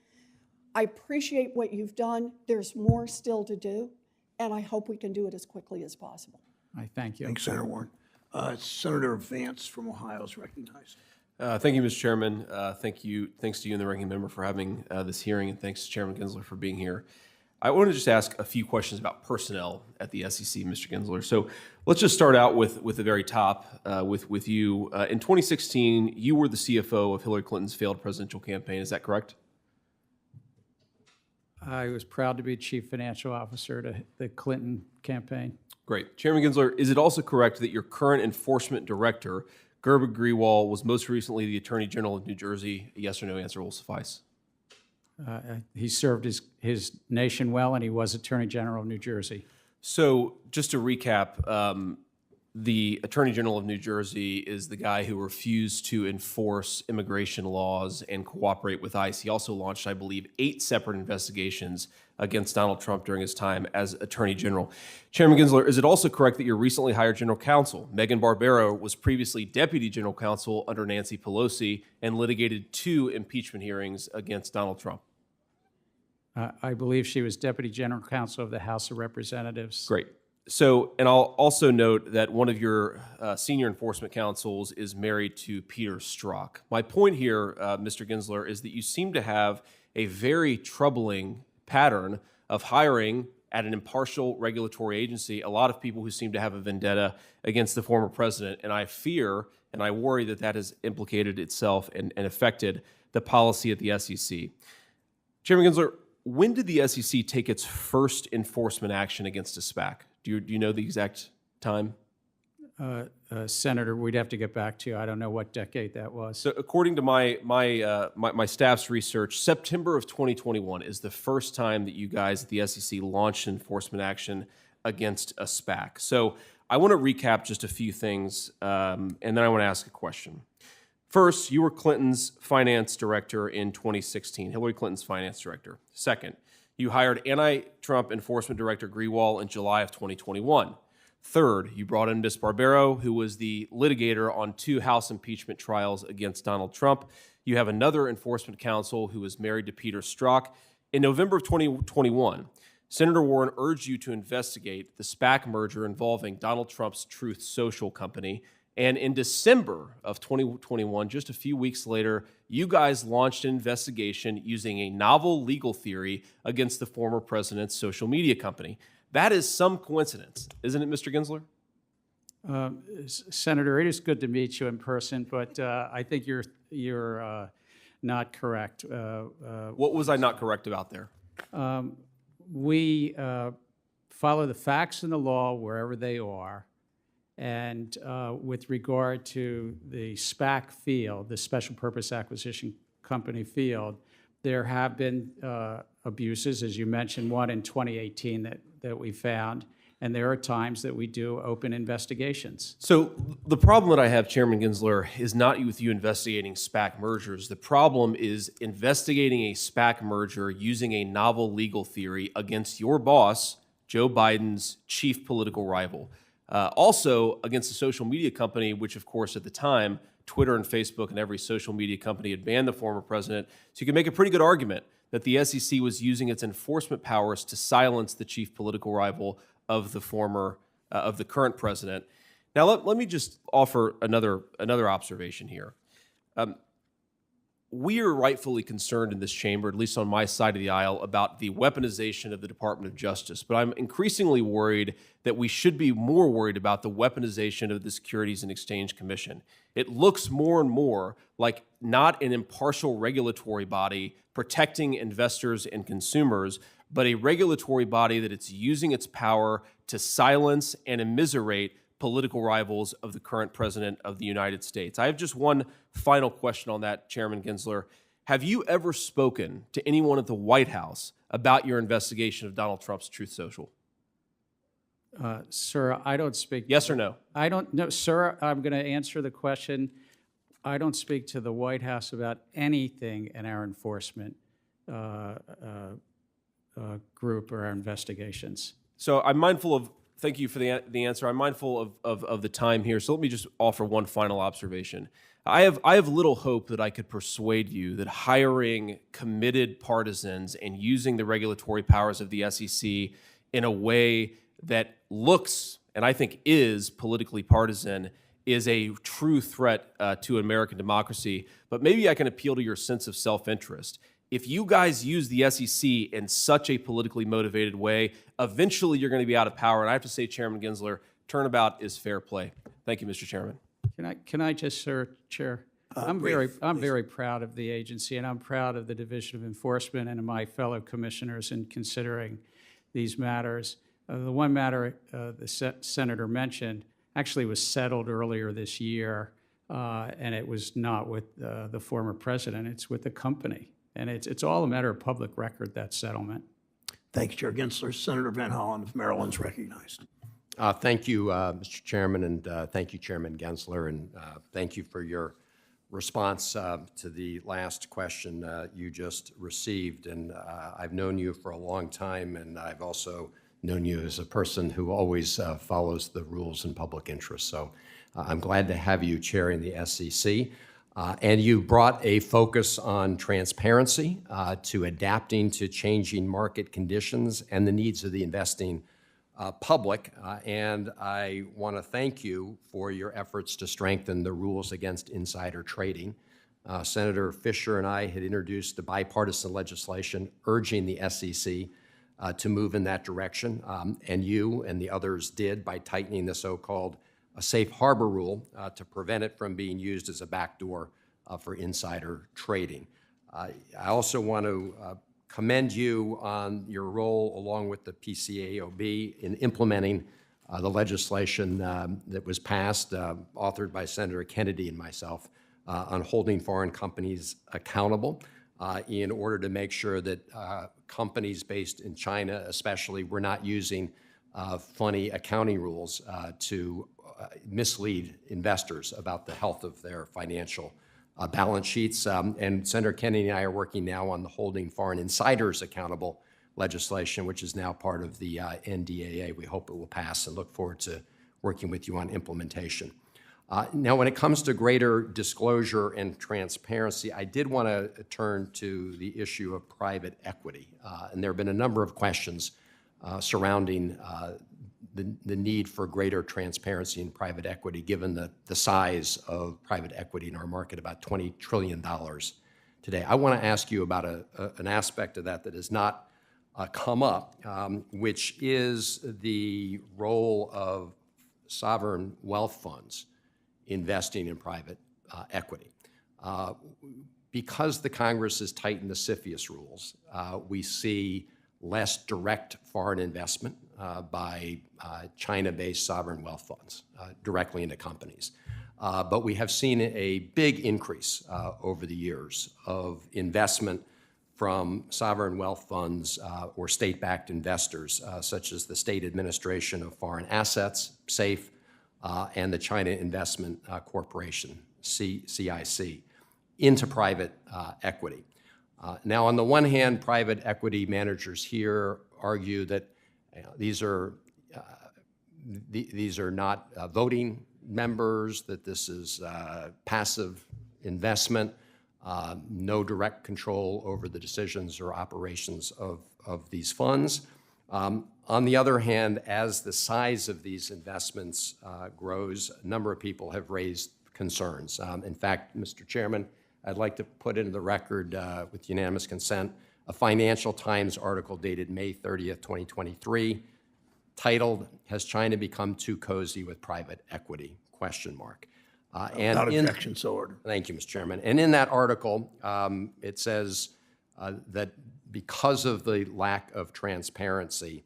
S12: I appreciate what you've done. There's more still to do, and I hope we can do it as quickly as possible.
S3: I thank you.
S1: Thanks, Senator Warren. Senator Vance from Ohio is recognized.
S13: Thank you, Mr. Chairman. Thanks to you and the ranking member for having this hearing, and thanks to Chairman Gensler for being here. I want to just ask a few questions about personnel at the SEC, Mr. Gensler. So let's just start out with the very top, with you. In 2016, you were the CFO of Hillary Clinton's failed presidential campaign. Is that correct?
S3: I was proud to be chief financial officer to the Clinton campaign.
S13: Great. Chairman Gensler, is it also correct that your current enforcement director, Gerber Grewal, was most recently the Attorney General of New Jersey? A yes or no answer will suffice.
S3: He served his nation well, and he was Attorney General of New Jersey.
S13: So just to recap, the Attorney General of New Jersey is the guy who refused to enforce immigration laws and cooperate with ICE. He also launched, I believe, 8 separate investigations against Donald Trump during his time as Attorney General. Chairman Gensler, is it also correct that your recently hired General Counsel, Megan Barbero, was previously Deputy General Counsel under Nancy Pelosi and litigated 2 impeachment hearings against Donald Trump?
S3: I believe she was Deputy General Counsel of the House of Representatives.
S13: Great. So, and I'll also note that one of your senior enforcement counsels is married to Peter Strzok. My point here, Mr. Gensler, is that you seem to have a very troubling pattern of hiring at an impartial regulatory agency a lot of people who seem to have a vendetta against the former president. And I fear and I worry that that has implicated itself and affected the policy at the SEC. Chairman Gensler, when did the SEC take its first enforcement action against a SPAC? Do you know the exact time?
S3: Senator, we'd have to get back to you. I don't know what decade that was.
S13: So according to my staff's research, September of 2021 is the first time that you guys at the SEC launched enforcement action against a SPAC. So I want to recap just a few things, and then I want to ask a question. First, you were Clinton's finance director in 2016, Hillary Clinton's finance director. Second, you hired anti-Trump enforcement director Grewal in July of 2021. Third, you brought in Ms. Barbero, who was the litigator on 2 House impeachment trials against Donald Trump. You have another enforcement counsel who is married to Peter Strzok. In November of 2021, Senator Warren urged you to investigate the SPAC merger involving Donald Trump's Truth Social company. And in December of 2021, just a few weeks later, you guys launched an investigation using a novel legal theory against the former president's social media company. That is some coincidence, isn't it, Mr. Gensler?
S3: Senator, it is good to meet you in person, but I think you're not correct.
S13: What was I not correct about there?
S3: We follow the facts and the law wherever they are. And with regard to the SPAC field, the Special Purpose Acquisition Company field, there have been abuses, as you mentioned, one in 2018 that we found, and there are times that we do open investigations.
S13: So the problem that I have, Chairman Gensler, is not with you investigating SPAC mergers. The problem is investigating a SPAC merger using a novel legal theory against your boss, Joe Biden's chief political rival. Also against a social media company, which of course at the time, Twitter and Facebook and every social media company had banned the former president. So you can make a pretty good argument that the SEC was using its enforcement powers to silence the chief political rival of the current president. Now let me just offer another observation here. We are rightfully concerned in this chamber, at least on my side of the aisle, about the weaponization of the Department of Justice. But I'm increasingly worried that we should be more worried about the weaponization of the Securities and Exchange Commission. It looks more and more like not an impartial regulatory body protecting investors and consumers, but a regulatory body that it's using its power to silence and immiserate political rivals of the current president of the United States. I have just one final question on that, Chairman Gensler. Have you ever spoken to anyone at the White House about your investigation of Donald Trump's Truth Social?
S3: Sir, I don't speak.
S13: Yes or no?
S3: I don't know, sir. I'm going to answer the question. I don't speak to the White House about anything in our enforcement group or our investigations.
S13: So I'm mindful of. Thank you for the answer. I'm mindful of the time here, so let me just offer one final observation. I have little hope that I could persuade you that hiring committed partisans and using the regulatory powers of the SEC in a way that looks, and I think is, politically partisan is a true threat to American democracy. But maybe I can appeal to your sense of self-interest. If you guys use the SEC in such a politically motivated way, eventually you're going to be out of power. And I have to say, Chairman Gensler, turnabout is fair play. Thank you, Mr. Chairman.
S3: Can I just, sir, Chair? I'm very proud of the agency, and I'm proud of the Division of Enforcement and of my fellow commissioners in considering these matters. The one matter the Senator mentioned actually was settled earlier this year, and it was not with the former president. It's with the company. And it's all a matter of public record, that settlement.
S1: Thank you, Chair Gensler. Senator Van Hollen of Maryland's recognized.
S14: Thank you, Mr. Chairman, and thank you, Chairman Gensler, and thank you for your response to the last question you just received. And I've known you for a long time, and I've also known you as a person who always follows the rules in public interest. So I'm glad to have you chairing the SEC. And you brought a focus on transparency to adapting to changing market conditions and the needs of the investing public. And I want to thank you for your efforts to strengthen the rules against insider trading. Senator Fisher and I had introduced a bipartisan legislation urging the SEC to move in that direction. And you and the others did by tightening the so-called safe harbor rule to prevent it from being used as a backdoor for insider trading. I also want to commend you on your role along with the PCAOB in implementing the legislation that was passed, authored by Senator Kennedy and myself, on holding foreign companies accountable in order to make sure that companies based in China especially were not using funny accounting rules to mislead investors about the health of their financial balance sheets. And Senator Kennedy and I are working now on the holding foreign insiders accountable legislation, which is now part of the NDAA. We hope it will pass and look forward to working with you on implementation. Now, when it comes to greater disclosure and transparency, I did want to turn to the issue of private equity. And there have been a number of questions surrounding the need for greater transparency in private equity, given the size of private equity in our market, about $20 trillion today. I want to ask you about an aspect of that has not come up, which is the role of sovereign wealth funds investing in private equity. Because the Congress has tightened the CFIUS rules, we see less direct foreign investment by China-based sovereign wealth funds directly into companies. But we have seen a big increase over the years of investment from sovereign wealth funds or state-backed investors, such as the State Administration of Foreign Assets, SAFE, and the China Investment Corporation, CIC, into private equity. Now, on the one hand, private equity managers here argue that these are not voting members, that this is passive investment, no direct control over the decisions or operations of these funds. On the other hand, as the size of these investments grows, a number of people have raised concerns. In fact, Mr. Chairman, I'd like to put into the record, with unanimous consent, a Financial Times article dated May 30th, 2023, titled, "Has China Become Too Cozy with Private Equity?" ?
S1: Without objection, so ordered.
S14: Thank you, Mr. Chairman. And in that article, it says that because of the lack of transparency,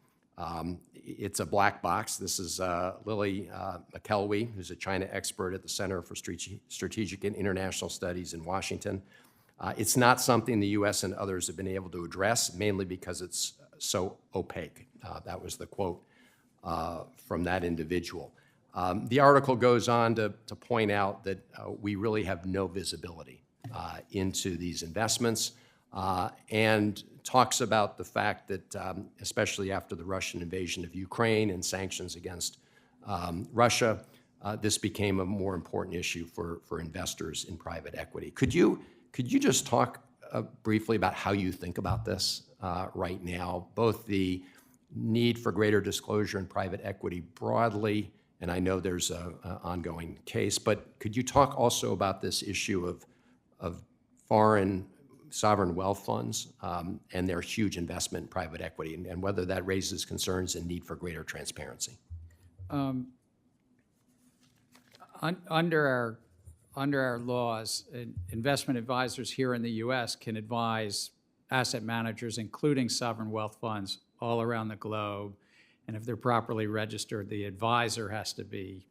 S14: it's a black box. This is Lily McKelwey, who's a China expert at the Center for Strategic and International Studies in Washington. It's not something the U.S. and others have been able to address, mainly because it's so opaque. That was the quote from that individual. The article goes on to point out that we really have no visibility into these investments and talks about the fact that, especially after the Russian invasion of Ukraine and sanctions against Russia, this became a more important issue for investors in private equity. Could you just talk briefly about how you think about this right now, both the need for greater disclosure in private equity broadly, and I know there's an ongoing case, but could you talk also about this issue of foreign sovereign wealth funds and their huge investment in private equity, and whether that raises concerns and need for greater transparency.
S3: Under our laws, investment advisors here in the U.S. can advise asset managers, including sovereign wealth funds, all around the globe. And if they're properly registered, the advisor has to be,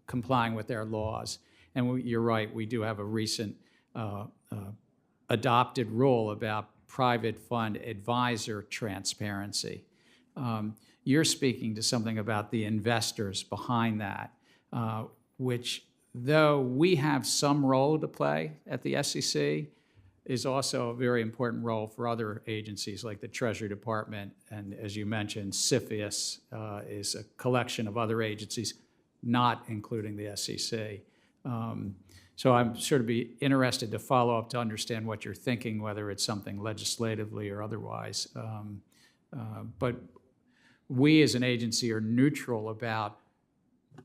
S3: complying with their laws. And you're right, we do have a recent adopted rule about private fund advisor transparency. You're speaking to something about the investors behind that, which, though we have some role to play at the SEC, is also a very important role for other agencies like the Treasury Department. And as you mentioned, CFIUS is a collection of other agencies, not including the SEC. So I'm sort of be interested to follow up to understand what you're thinking, whether it's something legislatively or otherwise. But we as an agency are neutral about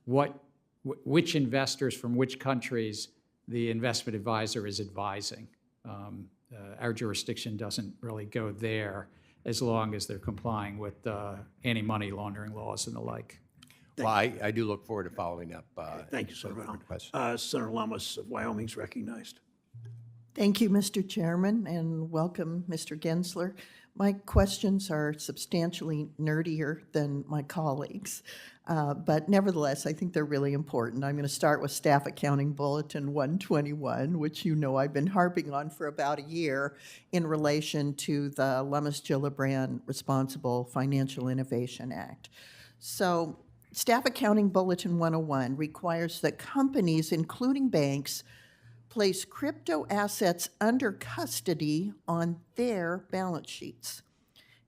S3: which investors from which countries the investment advisor is advising. Our jurisdiction doesn't really go there as long as they're complying with anti-money laundering laws and the like.
S14: Well, I do look forward to following up.
S1: Thank you, Senator Brown.
S14: Questions.
S1: Senator Lummis of Wyoming is recognized.
S15: Thank you, Mr. Chairman, and welcome, Mr. Gensler. My questions are substantially nerdier than my colleagues, but nevertheless, I think they're really important. I'm going to start with Staff Accounting Bulletin 121, which I've been harping on for about a year in relation to the Lummis-Gillibrand Responsible Financial Innovation Act. So, Staff Accounting Bulletin 101 requires that companies, including banks, place crypto assets under custody on their balance sheets.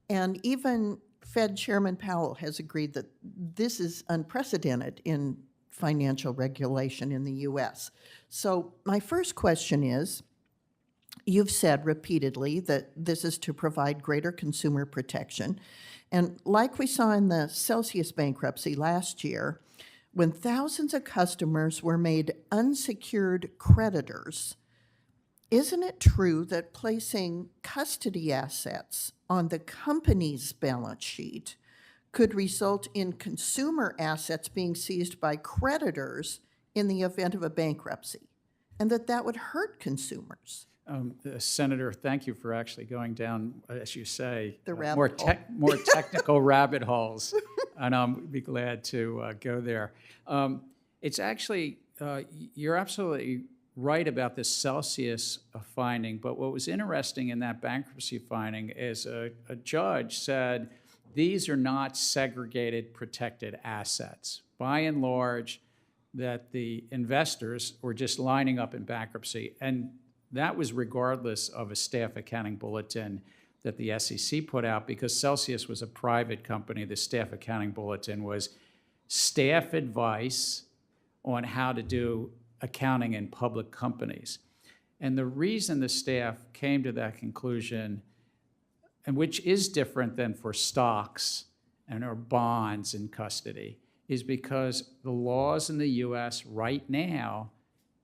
S15: And even Fed Chairman Powell has agreed that this is unprecedented in financial regulation in the U.S. So my first question is, you've said repeatedly that this is to provide greater consumer protection. And like we saw in the Celsius bankruptcy last year, when thousands of customers were made unsecured creditors, isn't it true that placing custody assets on the company's balance sheet could result in consumer assets being seized by creditors in the event of a bankruptcy, and that would hurt consumers?
S3: Senator, thank you for actually going down, as you say,
S15: The rabbit hole.
S3: more technical rabbit holes, and I'll be glad to go there. It's actually, you're absolutely right about this Celsius finding, but what was interesting in that bankruptcy finding is a judge said these are not segregated protected assets. By and large, that the investors were just lining up in bankruptcy, and that was regardless of a staff accounting bulletin that the SEC put out, because Celsius was a private company. The staff accounting bulletin was staff advice on how to do accounting in public companies. And the reason the staff came to that conclusion, and which is different than for stocks or bonds in custody, is because the laws in the U.S. right now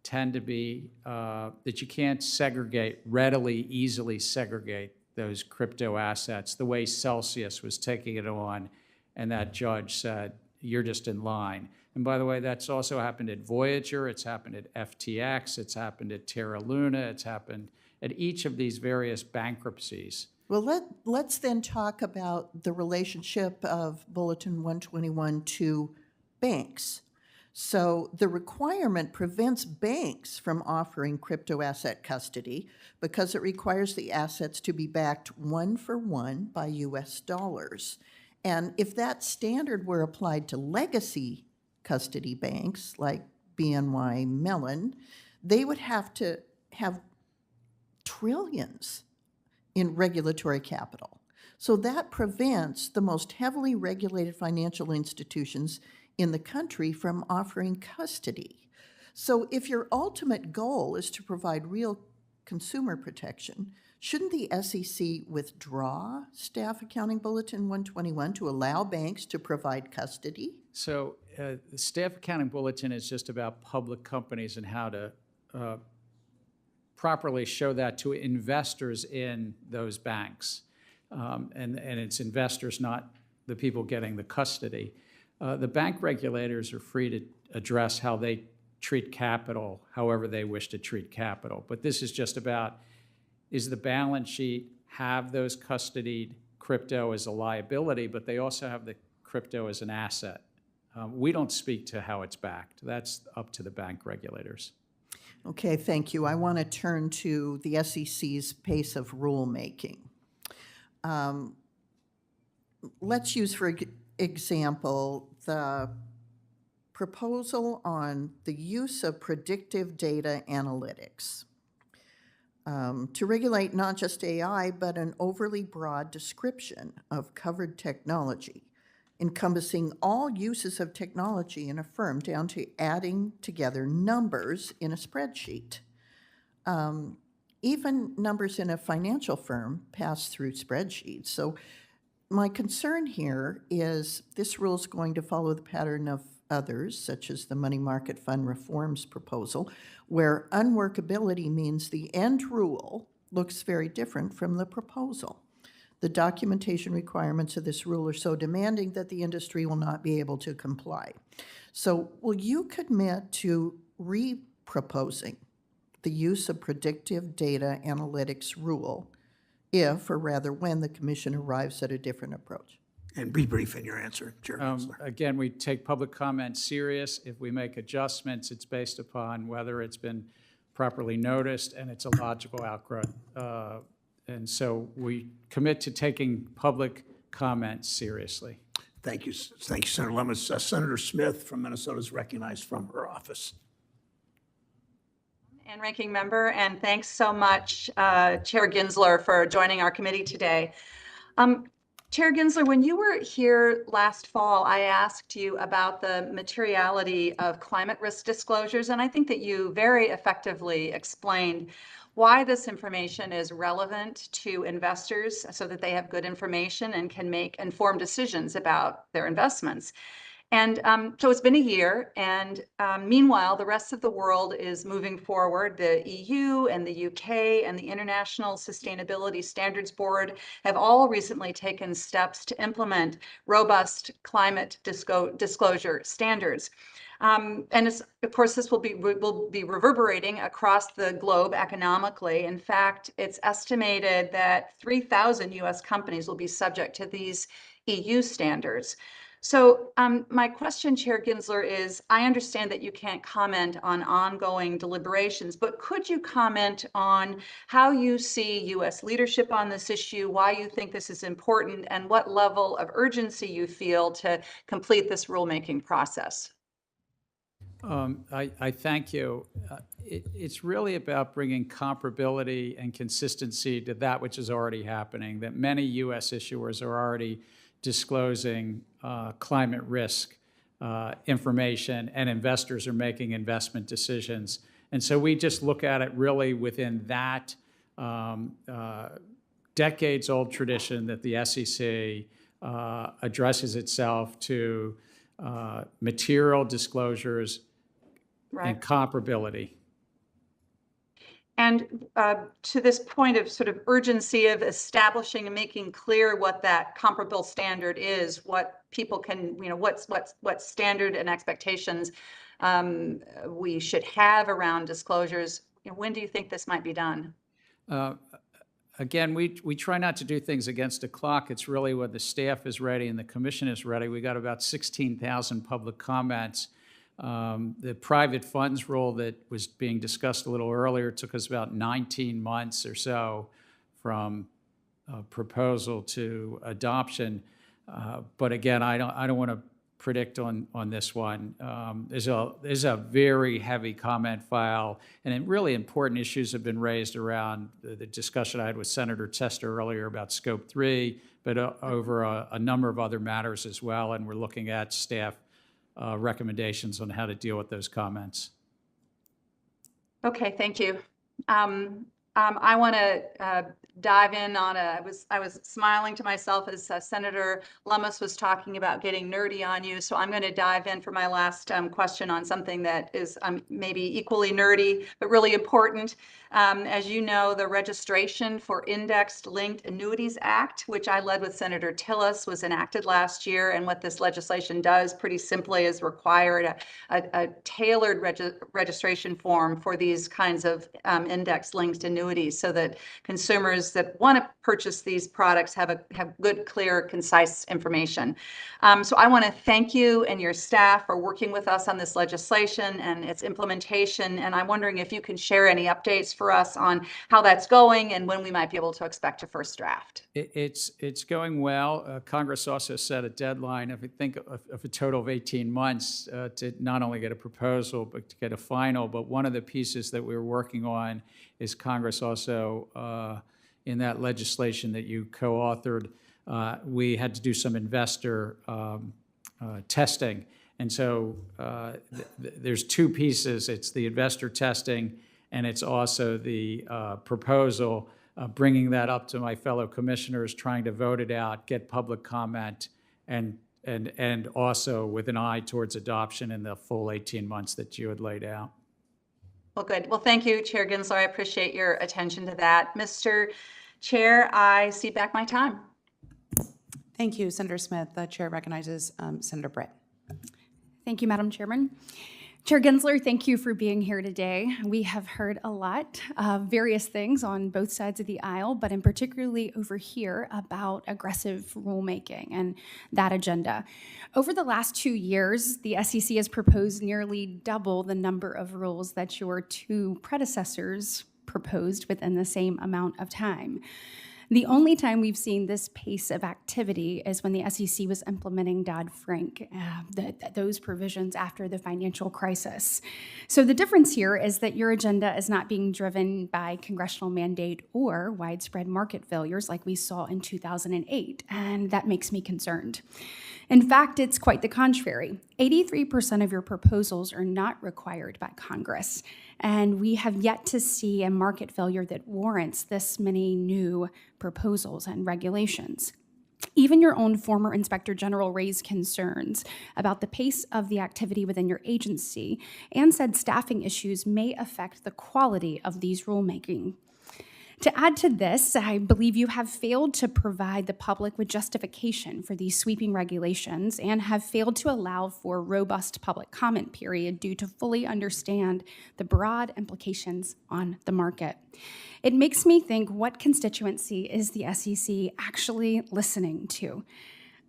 S3: tend to be that you can't easily segregate those crypto assets the way Celsius was taking it on, and that judge said, you're just in line. And by the way, that's also happened at Voyager, it's happened at FTX, it's happened at Terra Luna, it's happened at each of these various bankruptcies.
S15: Well, let's then talk about the relationship of Bulletin 121 to banks. So the requirement prevents banks from offering crypto asset custody because it requires the assets to be backed 1-for-1 by US dollars. And if that standard were applied to legacy custody banks like BNY Mellon, they would have to have trillions in regulatory capital. So that prevents the most heavily regulated financial institutions in the country from offering custody. So if your ultimate goal is to provide real consumer protection, shouldn't the SEC withdraw Staff Accounting Bulletin 121 to allow banks to provide custody?
S3: So the Staff Accounting Bulletin is just about public companies and how to properly show that to investors in those banks. And it's investors, not the people getting the custody. The bank regulators are free to address how they treat capital, however they wish to treat capital. But this is just about, is the balance sheet have those custodied crypto as a liability, but they also have the crypto as an asset. We don't speak to how it's backed. That's up to the bank regulators.
S15: Okay, thank you. I want to turn to the SEC's pace of rulemaking. Let's use, for example, the proposal on the use of predictive data analytics to regulate not just AI, but an overly broad description of covered technology, encompassing all uses of technology in a firm, down to adding together numbers in a spreadsheet. Even numbers in a financial firm pass through spreadsheets. So my concern here is this rule is going to follow the pattern of others, such as the money market fund reforms proposal, where unworkability means the end rule looks very different from the proposal. The documentation requirements of this rule are so demanding that the industry will not be able to comply. So will you commit to re-proposing the use of predictive data analytics rule if, or rather when, the commission arrives at a different approach?
S1: And be brief in your answer, Chair Gensler.
S3: Again, we take public comment serious. If we make adjustments, it's based upon whether it's been properly noticed and it's a logical outgrowth. And so we commit to taking public comment seriously.
S1: Thank you, Senator Lummis. Senator Smith from Minnesota is recognized from her office.
S16: And Ranking Member, and thanks so much, Chair Gensler, for joining our committee today. Chair Gensler, when you were here last fall, I asked you about the materiality of climate risk disclosures, and I think that you very effectively explained why this information is relevant to investors so that they have good information and can make informed decisions about their investments. And so it's been a year, and meanwhile, the rest of the world is moving forward. The EU and the UK and the International Sustainability Standards Board have all recently taken steps to implement robust climate disclosure standards. And of course, this will be reverberating across the globe economically. In fact, it's estimated that 3,000 US companies will be subject to these EU standards. So my question, Chair Gensler, is I understand that you can't comment on ongoing deliberations, but could you comment on how you see U.S. leadership on this issue, why you think this is important, and what level of urgency you feel to complete this rulemaking process?
S3: I thank you. It's really about bringing comparability and consistency to that which is already happening, that many U.S. issuers are already disclosing climate risk information, and investors are making investment decisions. And so we just look at it really within that decades-old tradition that the SEC addresses itself to material disclosures and comparability.
S16: And to this point of sort of urgency of establishing and making clear what that comparable standard is, what people can, what standard and expectations we should have around disclosures, when do you think this might be done?
S3: Again, we try not to do things against a clock. It's really when the staff is ready and the commission is ready. We got about 16,000 public comments. The private funds rule that was being discussed a little earlier took us about 19 months or so from proposal to adoption. But again, I don't want to predict on this one. There's a very heavy comment file, and really important issues have been raised around the discussion I had with Senator Tester earlier about Scope 3, but over a number of other matters as well, and we're looking at staff recommendations on how to deal with those comments.
S16: Okay, thank you. I want to dive in on I was smiling to myself as Senator Lummis was talking about getting nerdy on you. So I'm going to dive in for my last question on something that is maybe equally nerdy, but really important. As you know, the Registration for Indexed Linked Annuities Act, which I led with Senator Tillis, was enacted last year. And what this legislation does pretty simply is require a tailored registration form for these kinds of index linked annuities so that consumers that want to purchase these products have good, clear, concise information. So I want to thank you and your staff for working with us on this legislation and its implementation. And I'm wondering if you can share any updates for us on how that's going and when we might be able to expect a first draft.
S3: It's going well. Congress also set a deadline, if we think of a total of 18 months, to not only get a proposal, but to get a final. But one of the pieces that we're working on is Congress also, in that legislation that you co-authored, we had to do some investor testing. And so there's two pieces. It's the investor testing, and it's also the proposal, bringing that up to my fellow commissioners, trying to vote it out, get public comment, and also with an eye towards adoption in the full 18 months that you had laid out.
S16: Well, good. Well, thank you, Chair Gensler. I appreciate your attention to that. Mr. Chair, I cede back my time.
S17: Thank you, Senator Smith. The chair recognizes Senator Britt.
S18: Thank you, Madam Chairman. Chair Gensler, thank you for being here today. We have heard a lot of various things on both sides of the aisle, but in particularly over here about aggressive rulemaking and that agenda. Over the last 2 years, the SEC has proposed nearly double the number of rules that your two predecessors proposed within the same amount of time. The only time we've seen this pace of activity is when the SEC was implementing Dodd-Frank, those provisions after the financial crisis. So the difference here is that your agenda is not being driven by congressional mandate or widespread market failures like we saw in 2008, and that makes me concerned. In fact, it's quite the contrary. 83% of your proposals are not required by Congress, and we have yet to see a market failure that warrants this many new proposals and regulations. Even your own former Inspector General raised concerns about the pace of the activity within your agency and said staffing issues may affect the quality of these rulemaking. To add to this, I believe you have failed to provide the public with justification for these sweeping regulations and have failed to allow for a robust public comment period due to fully understand the broad implications on the market. It makes me think, what constituency is the SEC actually listening to?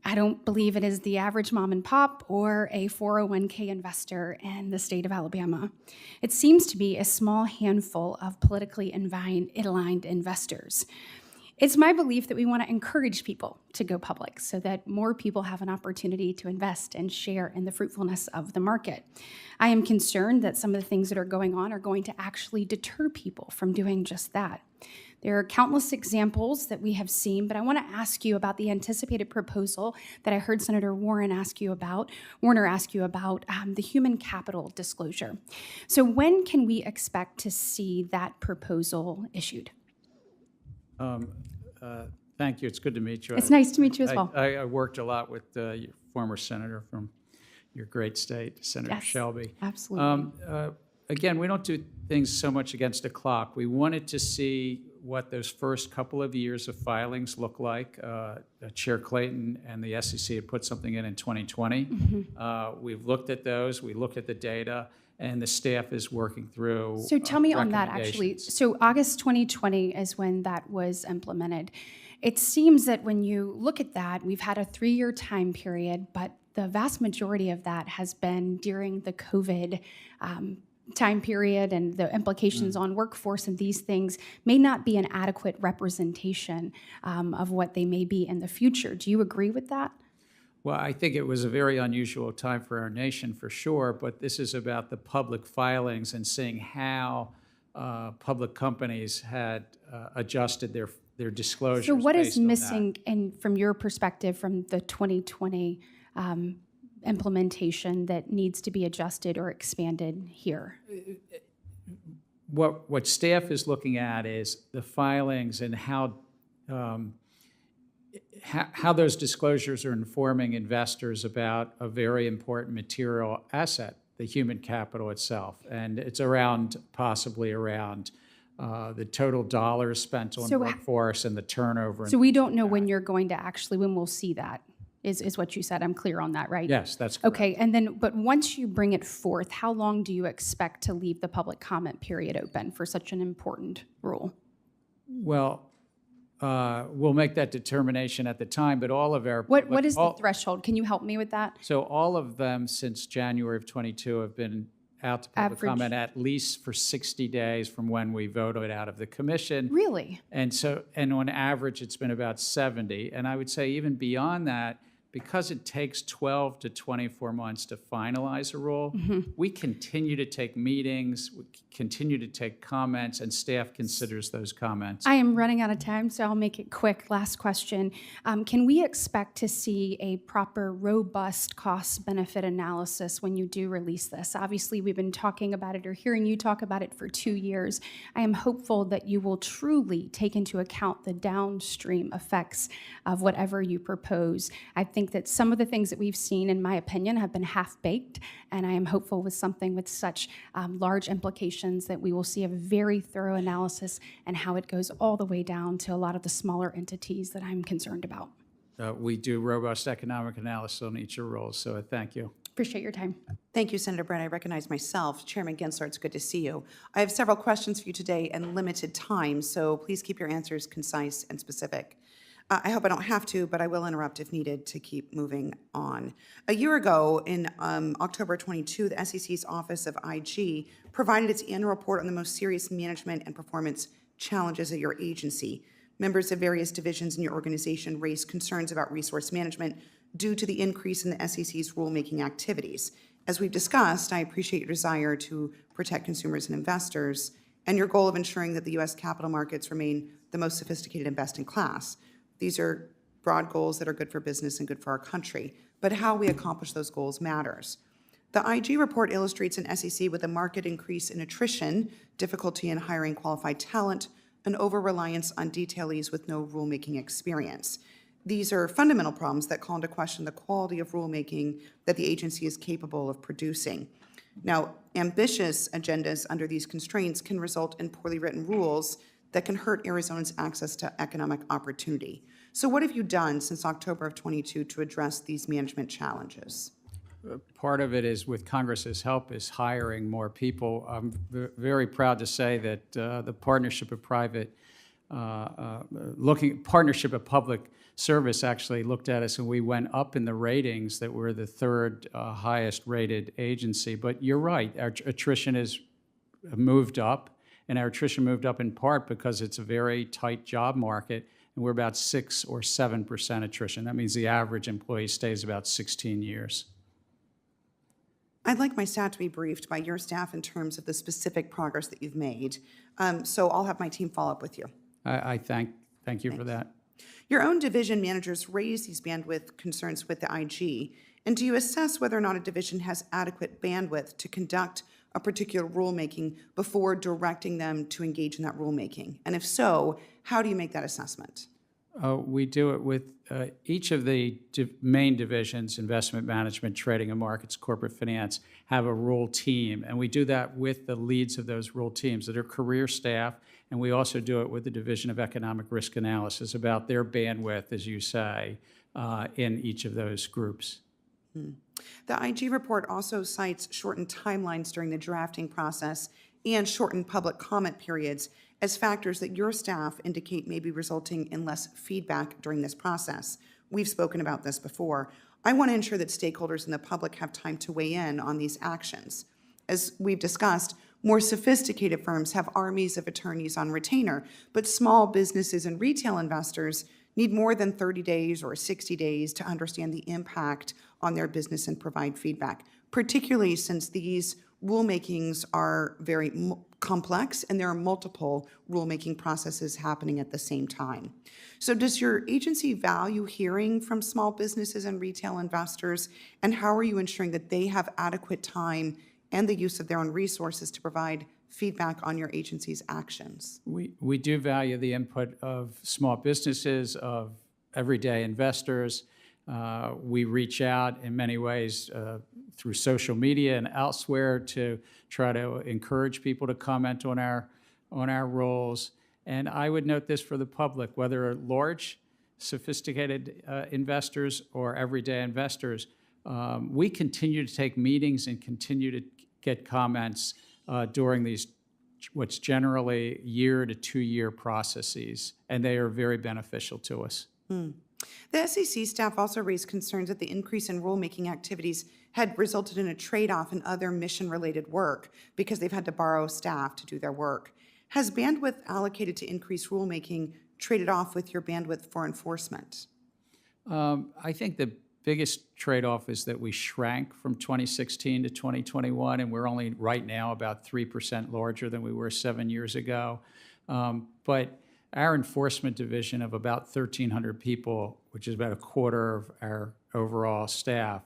S18: I don't believe it is the average mom and pop or a 401k investor in the state of Alabama. It seems to be a small handful of politically aligned investors. It's my belief that we want to encourage people to go public so that more people have an opportunity to invest and share in the fruitfulness of the market. I am concerned that some of the things that are going on are going to actually deter people from doing just that. There are countless examples that we have seen, but I want to ask you about the anticipated proposal that I heard Senator Warner ask you about, the human capital disclosure. So when can we expect to see that proposal issued?
S3: Thank you. It's good to meet you.
S18: It's nice to meet you as well.
S3: I worked a lot with your former senator from your great state, Senator Shelby.
S18: Absolutely.
S3: Again, we don't do things so much against the clock. We wanted to see what those first couple of years of filings look like. Chair Clayton and the SEC had put something in 2020. Mm-hmm. We've looked at those. We looked at the data, and the staff is working through.
S18: So tell me on that, actually. So August 2020 is when that was implemented. It seems that when you look at that, we've had a 3-year time period, but the vast majority of that has been during the COVID time period, and the implications on workforce and these things may not be an adequate representation of what they may be in the future. Do you agree with that?
S3: Well, I think it was a very unusual time for our nation, for sure, but this is about the public filings and seeing how public companies had adjusted their disclosures.
S18: So what is
S3: based on
S18: missing from your perspective from the 2020 implementation that needs to be adjusted or expanded here?
S3: what staff is looking at is the filings and how those disclosures are informing investors about a very important material asset, the human capital itself. And it's possibly around the total dollars spent on workforce and the turnover.
S18: So we don't know when you're going to when we'll see that, is what you said. I'm clear on that, right?
S3: Yes, that's correct.
S18: Okay, and then, but once you bring it forth, how long do you expect to leave the public comment period open for such an important rule?
S3: Well, we'll make that determination at the time, but all of our...
S18: What is the threshold? Can you help me with that?
S3: So all of them since January of 22 have been out to public
S18: Average.
S3: comment at least for 60 days from when we voted out of the commission.
S18: Really?
S3: And on average, it's been about 70. And I would say even beyond that, because it takes 12 to 24 months to finalize a rule, we continue to take meetings, we continue to take comments, and staff considers those comments.
S18: I am running out of time, so I'll make it quick. Last question. Can we expect to see a proper, robust cost-benefit analysis when you do release this? Obviously, we've been talking about it or hearing you talk about it for 2 years. I am hopeful that you will truly take into account the downstream effects of whatever you propose. I think that some of the things that we've seen, in my opinion, have been half-baked, and I am hopeful with something with such large implications that we will see a very thorough analysis and how it goes all the way down to a lot of the smaller entities that I'm concerned about.
S3: We do robust economic analysis on each of the rules, so thank you.
S18: Appreciate your time.
S17: Thank you, Senator Brett. I recognize myself. Chairman Gensler, it's good to see you. I have several questions for you today and limited time, so please keep your answers concise and specific. I hope I don't have to, but I will interrupt if needed to keep moving on. A year ago, in October 22, the SEC's Office of IG provided its annual report on the most serious management and performance challenges of your agency. Members of various divisions in your organization raised concerns about resource management due to the increase in the SEC's rulemaking activities. As we've discussed, I appreciate your desire to protect consumers and investors and your goal of ensuring that the U.S. capital markets remain the most sophisticated and best in class. These are broad goals that are good for business and good for our country, but how we accomplish those goals matters. The IG report illustrates an SEC with a marked increase in attrition, difficulty in hiring qualified talent, and over-reliance on detailees with no rulemaking experience. These are fundamental problems that call into question the quality of rulemaking that the agency is capable of producing. Now, ambitious agendas under these constraints can result in poorly written rules that can hurt Arizona's access to economic opportunity. So what have you done since October of 22 to address these management challenges?
S3: Part of it is, with Congress's help, is hiring more people. I'm very proud to say that the partnership of partnership of public service actually looked at us, and we went up in the ratings, that we're the third highest rated agency. But you're right, our attrition has moved up. And our attrition moved up in part because it's a very tight job market, and we're about 6 or 7% attrition. That means the average employee stays about 16 years.
S17: I'd like my staff to be briefed by your staff in terms of the specific progress that you've made. So I'll have my team follow up with you.
S3: I thank you for that.
S17: Your own division managers raise these bandwidth concerns with the IG, and do you assess whether or not a division has adequate bandwidth to conduct a particular rulemaking before directing them to engage in that rulemaking? And if so, how do you make that assessment?
S3: We do it with each of the main divisions: investment management, trading and markets, corporate finance, have a rule team. And we do that with the leads of those rule teams that are career staff. And we also do it with the Division of Economic Risk Analysis about their bandwidth, as you say, in each of those groups.
S17: The IG report also cites shortened timelines during the drafting process and shortened public comment periods as factors that your staff indicate may be resulting in less feedback during this process. We've spoken about this before. I want to ensure that stakeholders and the public have time to weigh in on these actions. As we've discussed, more sophisticated firms have armies of attorneys on retainer, but small businesses and retail investors need more than 30 days or 60 days to understand the impact on their business and provide feedback, particularly since these rulemakings are very complex and there are multiple rulemaking processes happening at the same time. So does your agency value hearing from small businesses and retail investors, and how are you ensuring that they have adequate time and the use of their own resources to provide feedback on your agency's actions?
S3: We do value the input of small businesses, of everyday investors. We reach out in many ways through social media and elsewhere to try to encourage people to comment on our rules. And I would note this for the public, whether large, sophisticated investors or everyday investors, we continue to take meetings and continue to get comments during these what's generally year to 2 year processes, and they are very beneficial to us.
S17: The SEC staff also raised concerns that the increase in rulemaking activities had resulted in a trade-off in other mission-related work because they've had to borrow staff to do their work. Has bandwidth allocated to increase rulemaking traded off with your bandwidth for enforcement?
S3: I think the biggest trade-off is that we shrank from 2016 to 2021, and we're only right now about 3% larger than we were 7 years ago. But our enforcement division of about 1,300 people, which is about a quarter of our overall staff,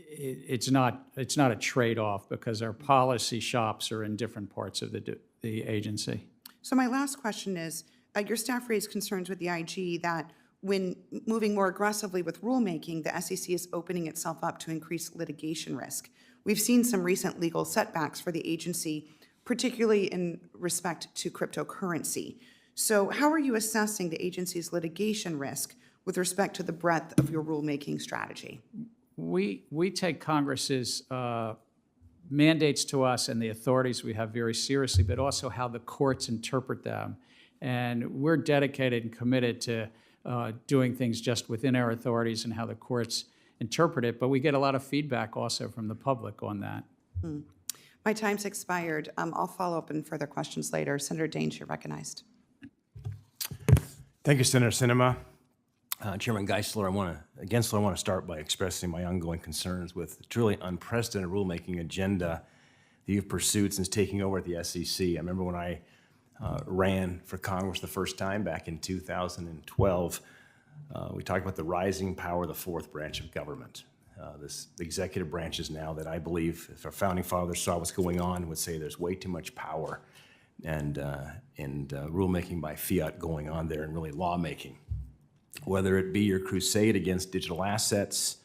S3: it's not a trade-off because our policy shops are in different parts of the agency.
S17: So my last question is, your staff raised concerns with the IG that when moving more aggressively with rulemaking, the SEC is opening itself up to increased litigation risk. We've seen some recent legal setbacks for the agency, particularly in respect to cryptocurrency. So how are you assessing the agency's litigation risk with respect to the breadth of your rulemaking strategy?
S3: We take Congress's mandates to us and the authorities we have very seriously, but also how the courts interpret them. And we're dedicated and committed to doing things just within our authorities and how the courts interpret it, but we get a lot of feedback also from the public on that.
S17: My time's expired. I'll follow up in further questions later. Senator Daines, you're recognized.
S19: Thank you, Senator Sinema. Chairman Gensler, I want to start by expressing my ongoing concerns with the truly unprecedented rulemaking agenda that you've pursued since taking over at the SEC. I remember when I ran for Congress the first time back in 2012, we talked about the rising power of the fourth branch of government. The executive branches now that I believe, if our founding fathers saw what's going on, would say there's way too much power and rulemaking by fiat going on there and really lawmaking. Whether it be your crusade against digital assets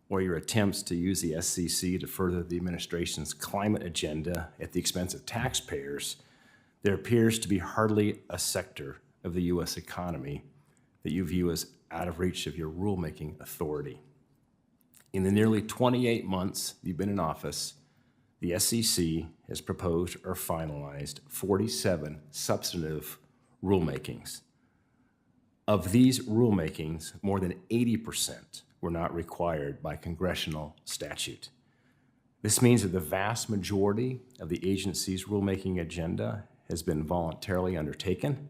S19: or your attempts to use the SEC to further the administration's climate agenda at the expense of taxpayers, there appears to be hardly a sector of the U.S. economy that you view as out of reach of your rulemaking authority. In the nearly 28 months you've been in office, the SEC has proposed or finalized 47 substantive rulemakings. Of these rulemakings, more than 80% were not required by congressional statute. This means that the vast majority of the agency's rulemaking agenda has been voluntarily undertaken.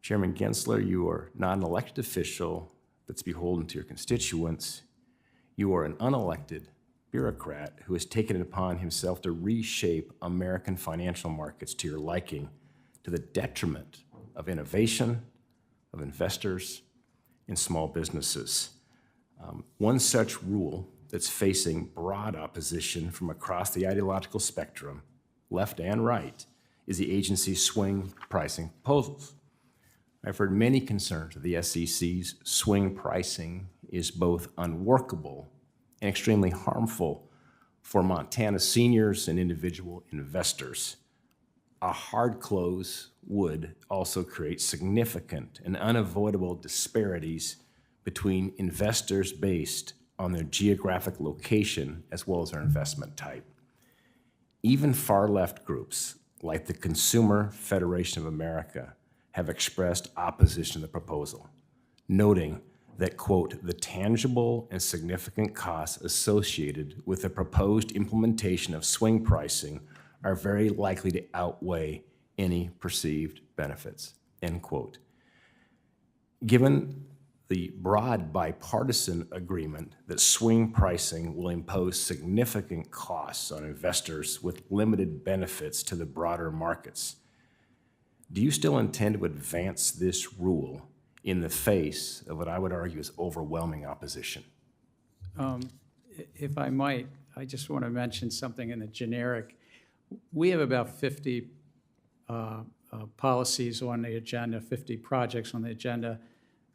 S19: Chairman Gensler, you are not an elected official that's beholden to your constituents. You are an unelected bureaucrat who has taken it upon himself to reshape American financial markets to your liking, to the detriment of innovation, of investors, and small businesses. One such rule that's facing broad opposition from across the ideological spectrum, left and right, is the agency's swing pricing proposals. I've heard many concerns that the SEC's swing pricing is both unworkable and extremely harmful for Montana seniors and individual investors. A hard close would also create significant and unavoidable disparities between investors based on their geographic location as well as their investment type. Even far-left groups like the Consumer Federation of America have expressed opposition to the proposal, noting that, quote, the tangible and significant costs associated with the proposed implementation of swing pricing are very likely to outweigh any perceived benefits, end quote. Given the broad bipartisan agreement that swing pricing will impose significant costs on investors with limited benefits to the broader markets, do you still intend to advance this rule in the face of what I would argue is overwhelming opposition?
S3: If I might, I just want to mention something in the generic. We have about 50 policies on the agenda, 50 projects on the agenda.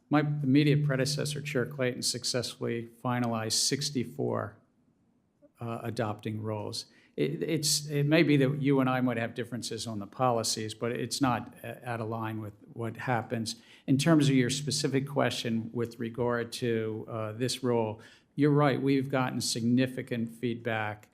S3: My immediate predecessor, Chair Clayton, successfully finalized 64 adopting rules. It may be that you and I might have differences on the policies, but it's not out of line with what happens. In terms of your specific question with regard to this rule, you're right, we've gotten significant feedback.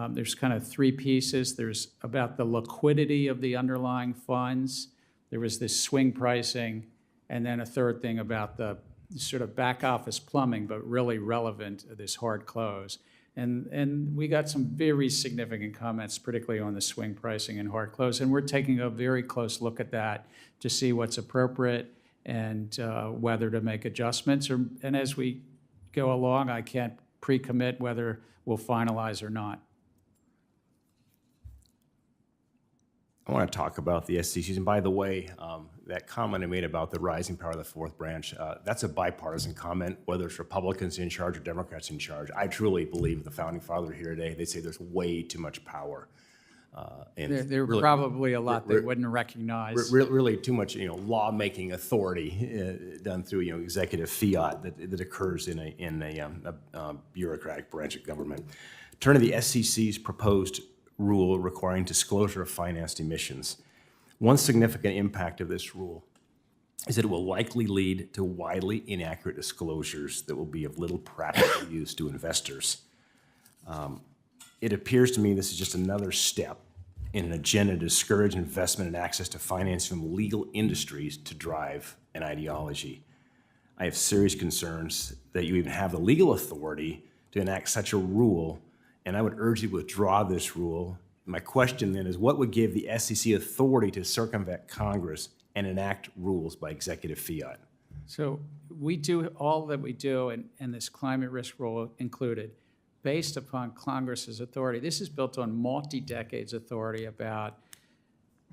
S3: There's kind of three pieces. There's about the liquidity of the underlying funds. There was this swing pricing, and then a third thing about the sort of back office plumbing, but really relevant, this hard close. And we got some very significant comments, particularly on the swing pricing and hard close. And we're taking a very close look at that to see what's appropriate and whether to make adjustments. And as we go along, I can't pre-commit whether we'll finalize or not.
S19: I want to talk about the SCCs. And by the way, that comment I made about the rising power of the fourth branch, that's a bipartisan comment, whether it's Republicans in charge or Democrats in charge. I truly believe the founding fathers here today, they say there's way too much power.
S3: There are probably a lot they wouldn't recognize.
S19: Really too much, lawmaking authority done through, executive fiat that occurs in a bureaucratic branch of government. Turn to the SEC's proposed rule requiring disclosure of financed emissions. One significant impact of this rule is that it will likely lead to widely inaccurate disclosures that will be of little practical use to investors. It appears to me this is just another step in an agenda to discourage investment and access to financing from legal industries to drive an ideology. I have serious concerns that you even have the legal authority to enact such a rule, and I would urge you to withdraw this rule. My question then is, what would give the SEC authority to circumvent Congress and enact rules by executive fiat?
S3: So we do all that we do, and this climate risk rule included, based upon Congress's authority. This is built on multi-decades authority about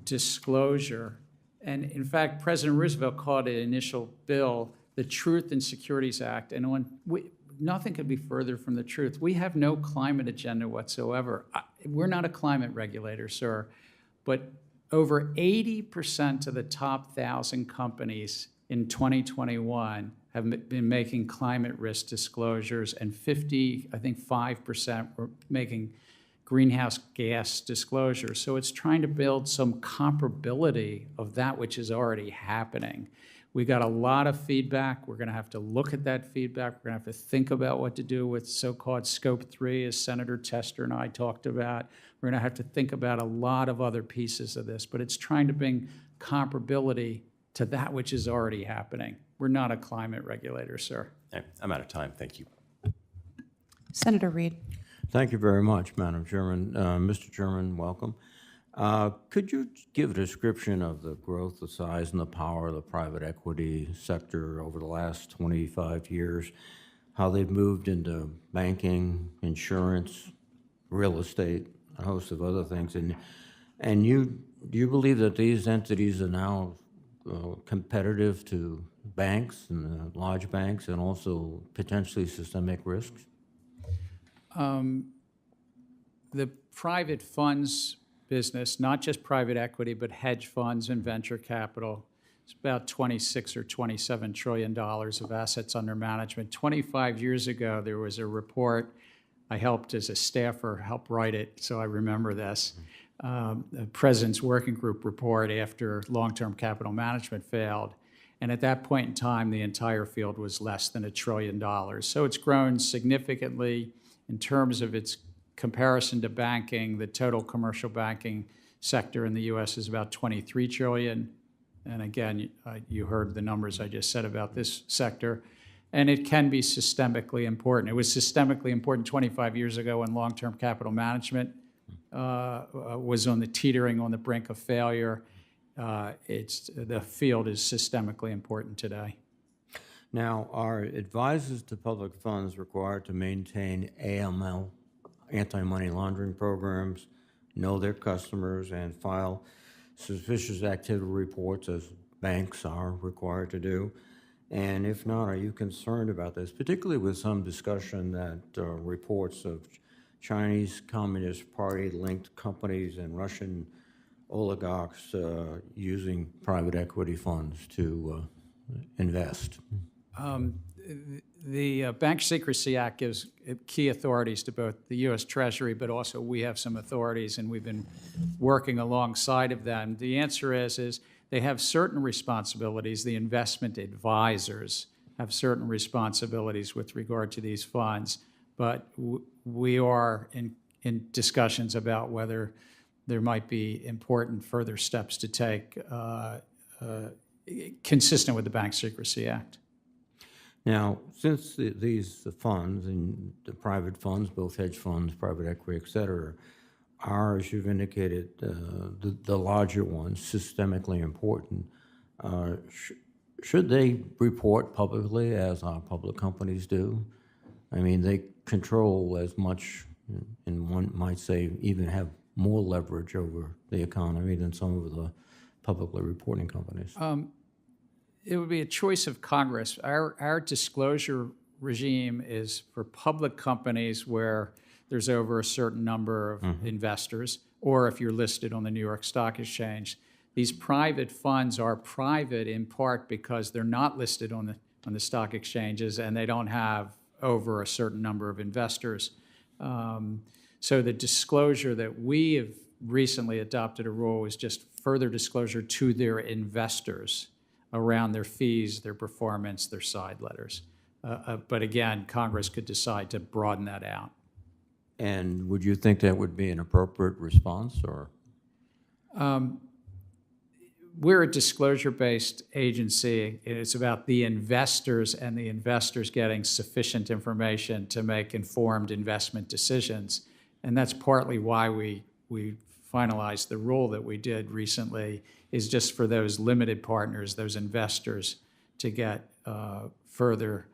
S3: disclosure. And in fact, President Roosevelt called it initial bill the Truth in Securities Act. And nothing could be further from the truth. We have no climate agenda whatsoever. We're not a climate regulator, sir, but over 80% of the top 1,000 companies in 2021 have been making climate risk disclosures, and 5% were making greenhouse gas disclosures. So it's trying to build some comparability of that which is already happening. We got a lot of feedback. We're going to have to look at that feedback. We're going to have to think about what to do with so-called Scope 3, as Senator Tester and I talked about. We're going to have to think about a lot of other pieces of this, but it's trying to bring comparability to that which is already happening. We're not a climate regulator, sir.
S19: I'm out of time. Thank you.
S17: Senator Reed.
S20: Thank you very much, Madam Chairman. Mr. Chairman, welcome. Could you give a description of the growth, the size, and the power of the private equity sector over the last 25 years, how they've moved into banking, insurance, real estate, a host of other things? And do you believe that these entities are now competitive to banks and large banks, and also potentially systemic risks?
S3: The private funds business, not just private equity, but hedge funds and venture capital, it's about $26 or $27 trillion of assets under management. 25 years ago, there was a report. I helped as a staffer help write it, so I remember this. The President's Working Group report after long-term capital management failed. And at that point in time, the entire field was less than $1 trillion. So it's grown significantly in terms of its comparison to banking. The total commercial banking sector in the U.S. is about $23 trillion. And again, you heard the numbers I just said about this sector. And it can be systemically important. It was systemically important 25 years ago when long-term capital management was on the teetering on the brink of failure. The field is systemically important today.
S20: Now, are advisors to public funds required to maintain AML, anti-money laundering programs, know their customers, and file suspicious activity reports as banks are required to do? And if not, are you concerned about this, particularly with some discussion that reports of Chinese Communist Party-linked companies and Russian oligarchs using private equity funds to invest?
S3: The Bank Secrecy Act gives key authorities to both the U.S. Treasury, but also we have some authorities, and we've been working alongside of them. The answer is they have certain responsibilities. The investment advisors have certain responsibilities with regard to these funds, but we are in discussions about whether there might be important further steps to take consistent with the Bank Secrecy Act.
S20: Now, since these funds and the private funds, both hedge funds, private equity, et cetera, are, as you've indicated, the larger ones, systemically important, should they report publicly as our public companies do? I mean, they control as much, and one might say even have more leverage over the economy than some of the publicly reporting companies.
S3: It would be a choice of Congress. Our disclosure regime is for public companies where there's over a certain number of investors, or if you're listed on the New York Stock Exchange. These private funds are private in part because they're not listed on the stock exchanges and they don't have over a certain number of investors. So the disclosure that we have recently adopted a rule is just further disclosure to their investors around their fees, their performance, their side letters. But again, Congress could decide to broaden that out.
S20: And would you think that would be an appropriate response, or?
S3: We're a disclosure-based agency. It's about the investors and the investors getting sufficient information to make informed investment decisions. And that's partly why we finalized the rule that we did recently, is just for those limited partners, those investors, to get further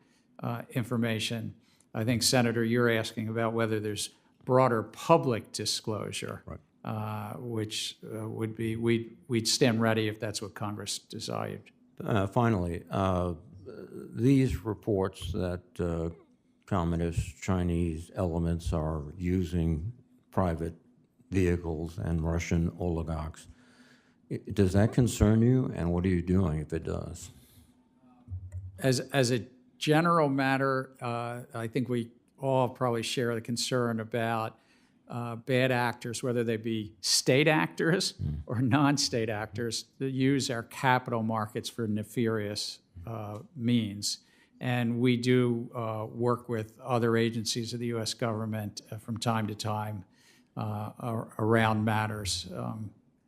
S3: information. I think, Senator, you're asking about whether there's broader public disclosure, right. Which would be, we'd stand ready if that's what Congress desired.
S20: Finally, these reports that communist Chinese elements are using private vehicles and Russian oligarchs, does that concern you, and what are you doing if it does?
S3: As a general matter, I think we all probably share the concern about bad actors, whether they be state actors or non-state actors, that use our capital markets for nefarious means. And we do work with other agencies of the U.S. government from time to time around matters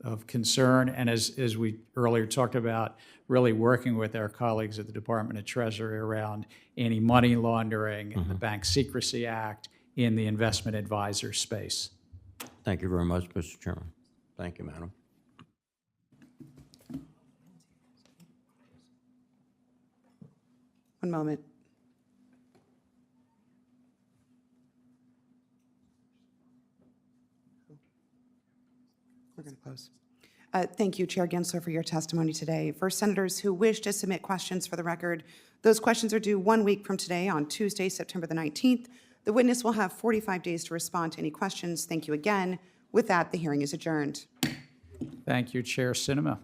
S3: of concern. And as we earlier talked about, really working with our colleagues at the Department of Treasury around anti-money laundering and the Bank Secrecy Act in the investment advisor space.
S20: Thank you very much, Mr. Chairman. Thank you, Madam.
S17: One moment. We're going to close. Thank you, Chair Gensler, for your testimony today. For senators who wish to submit questions for the record, those questions are due 1 week from today on Tuesday, September the 19th. The witness will have 45 days to respond to any questions. Thank you again. With that, the hearing is adjourned.
S3: Thank you, Chair Sinema.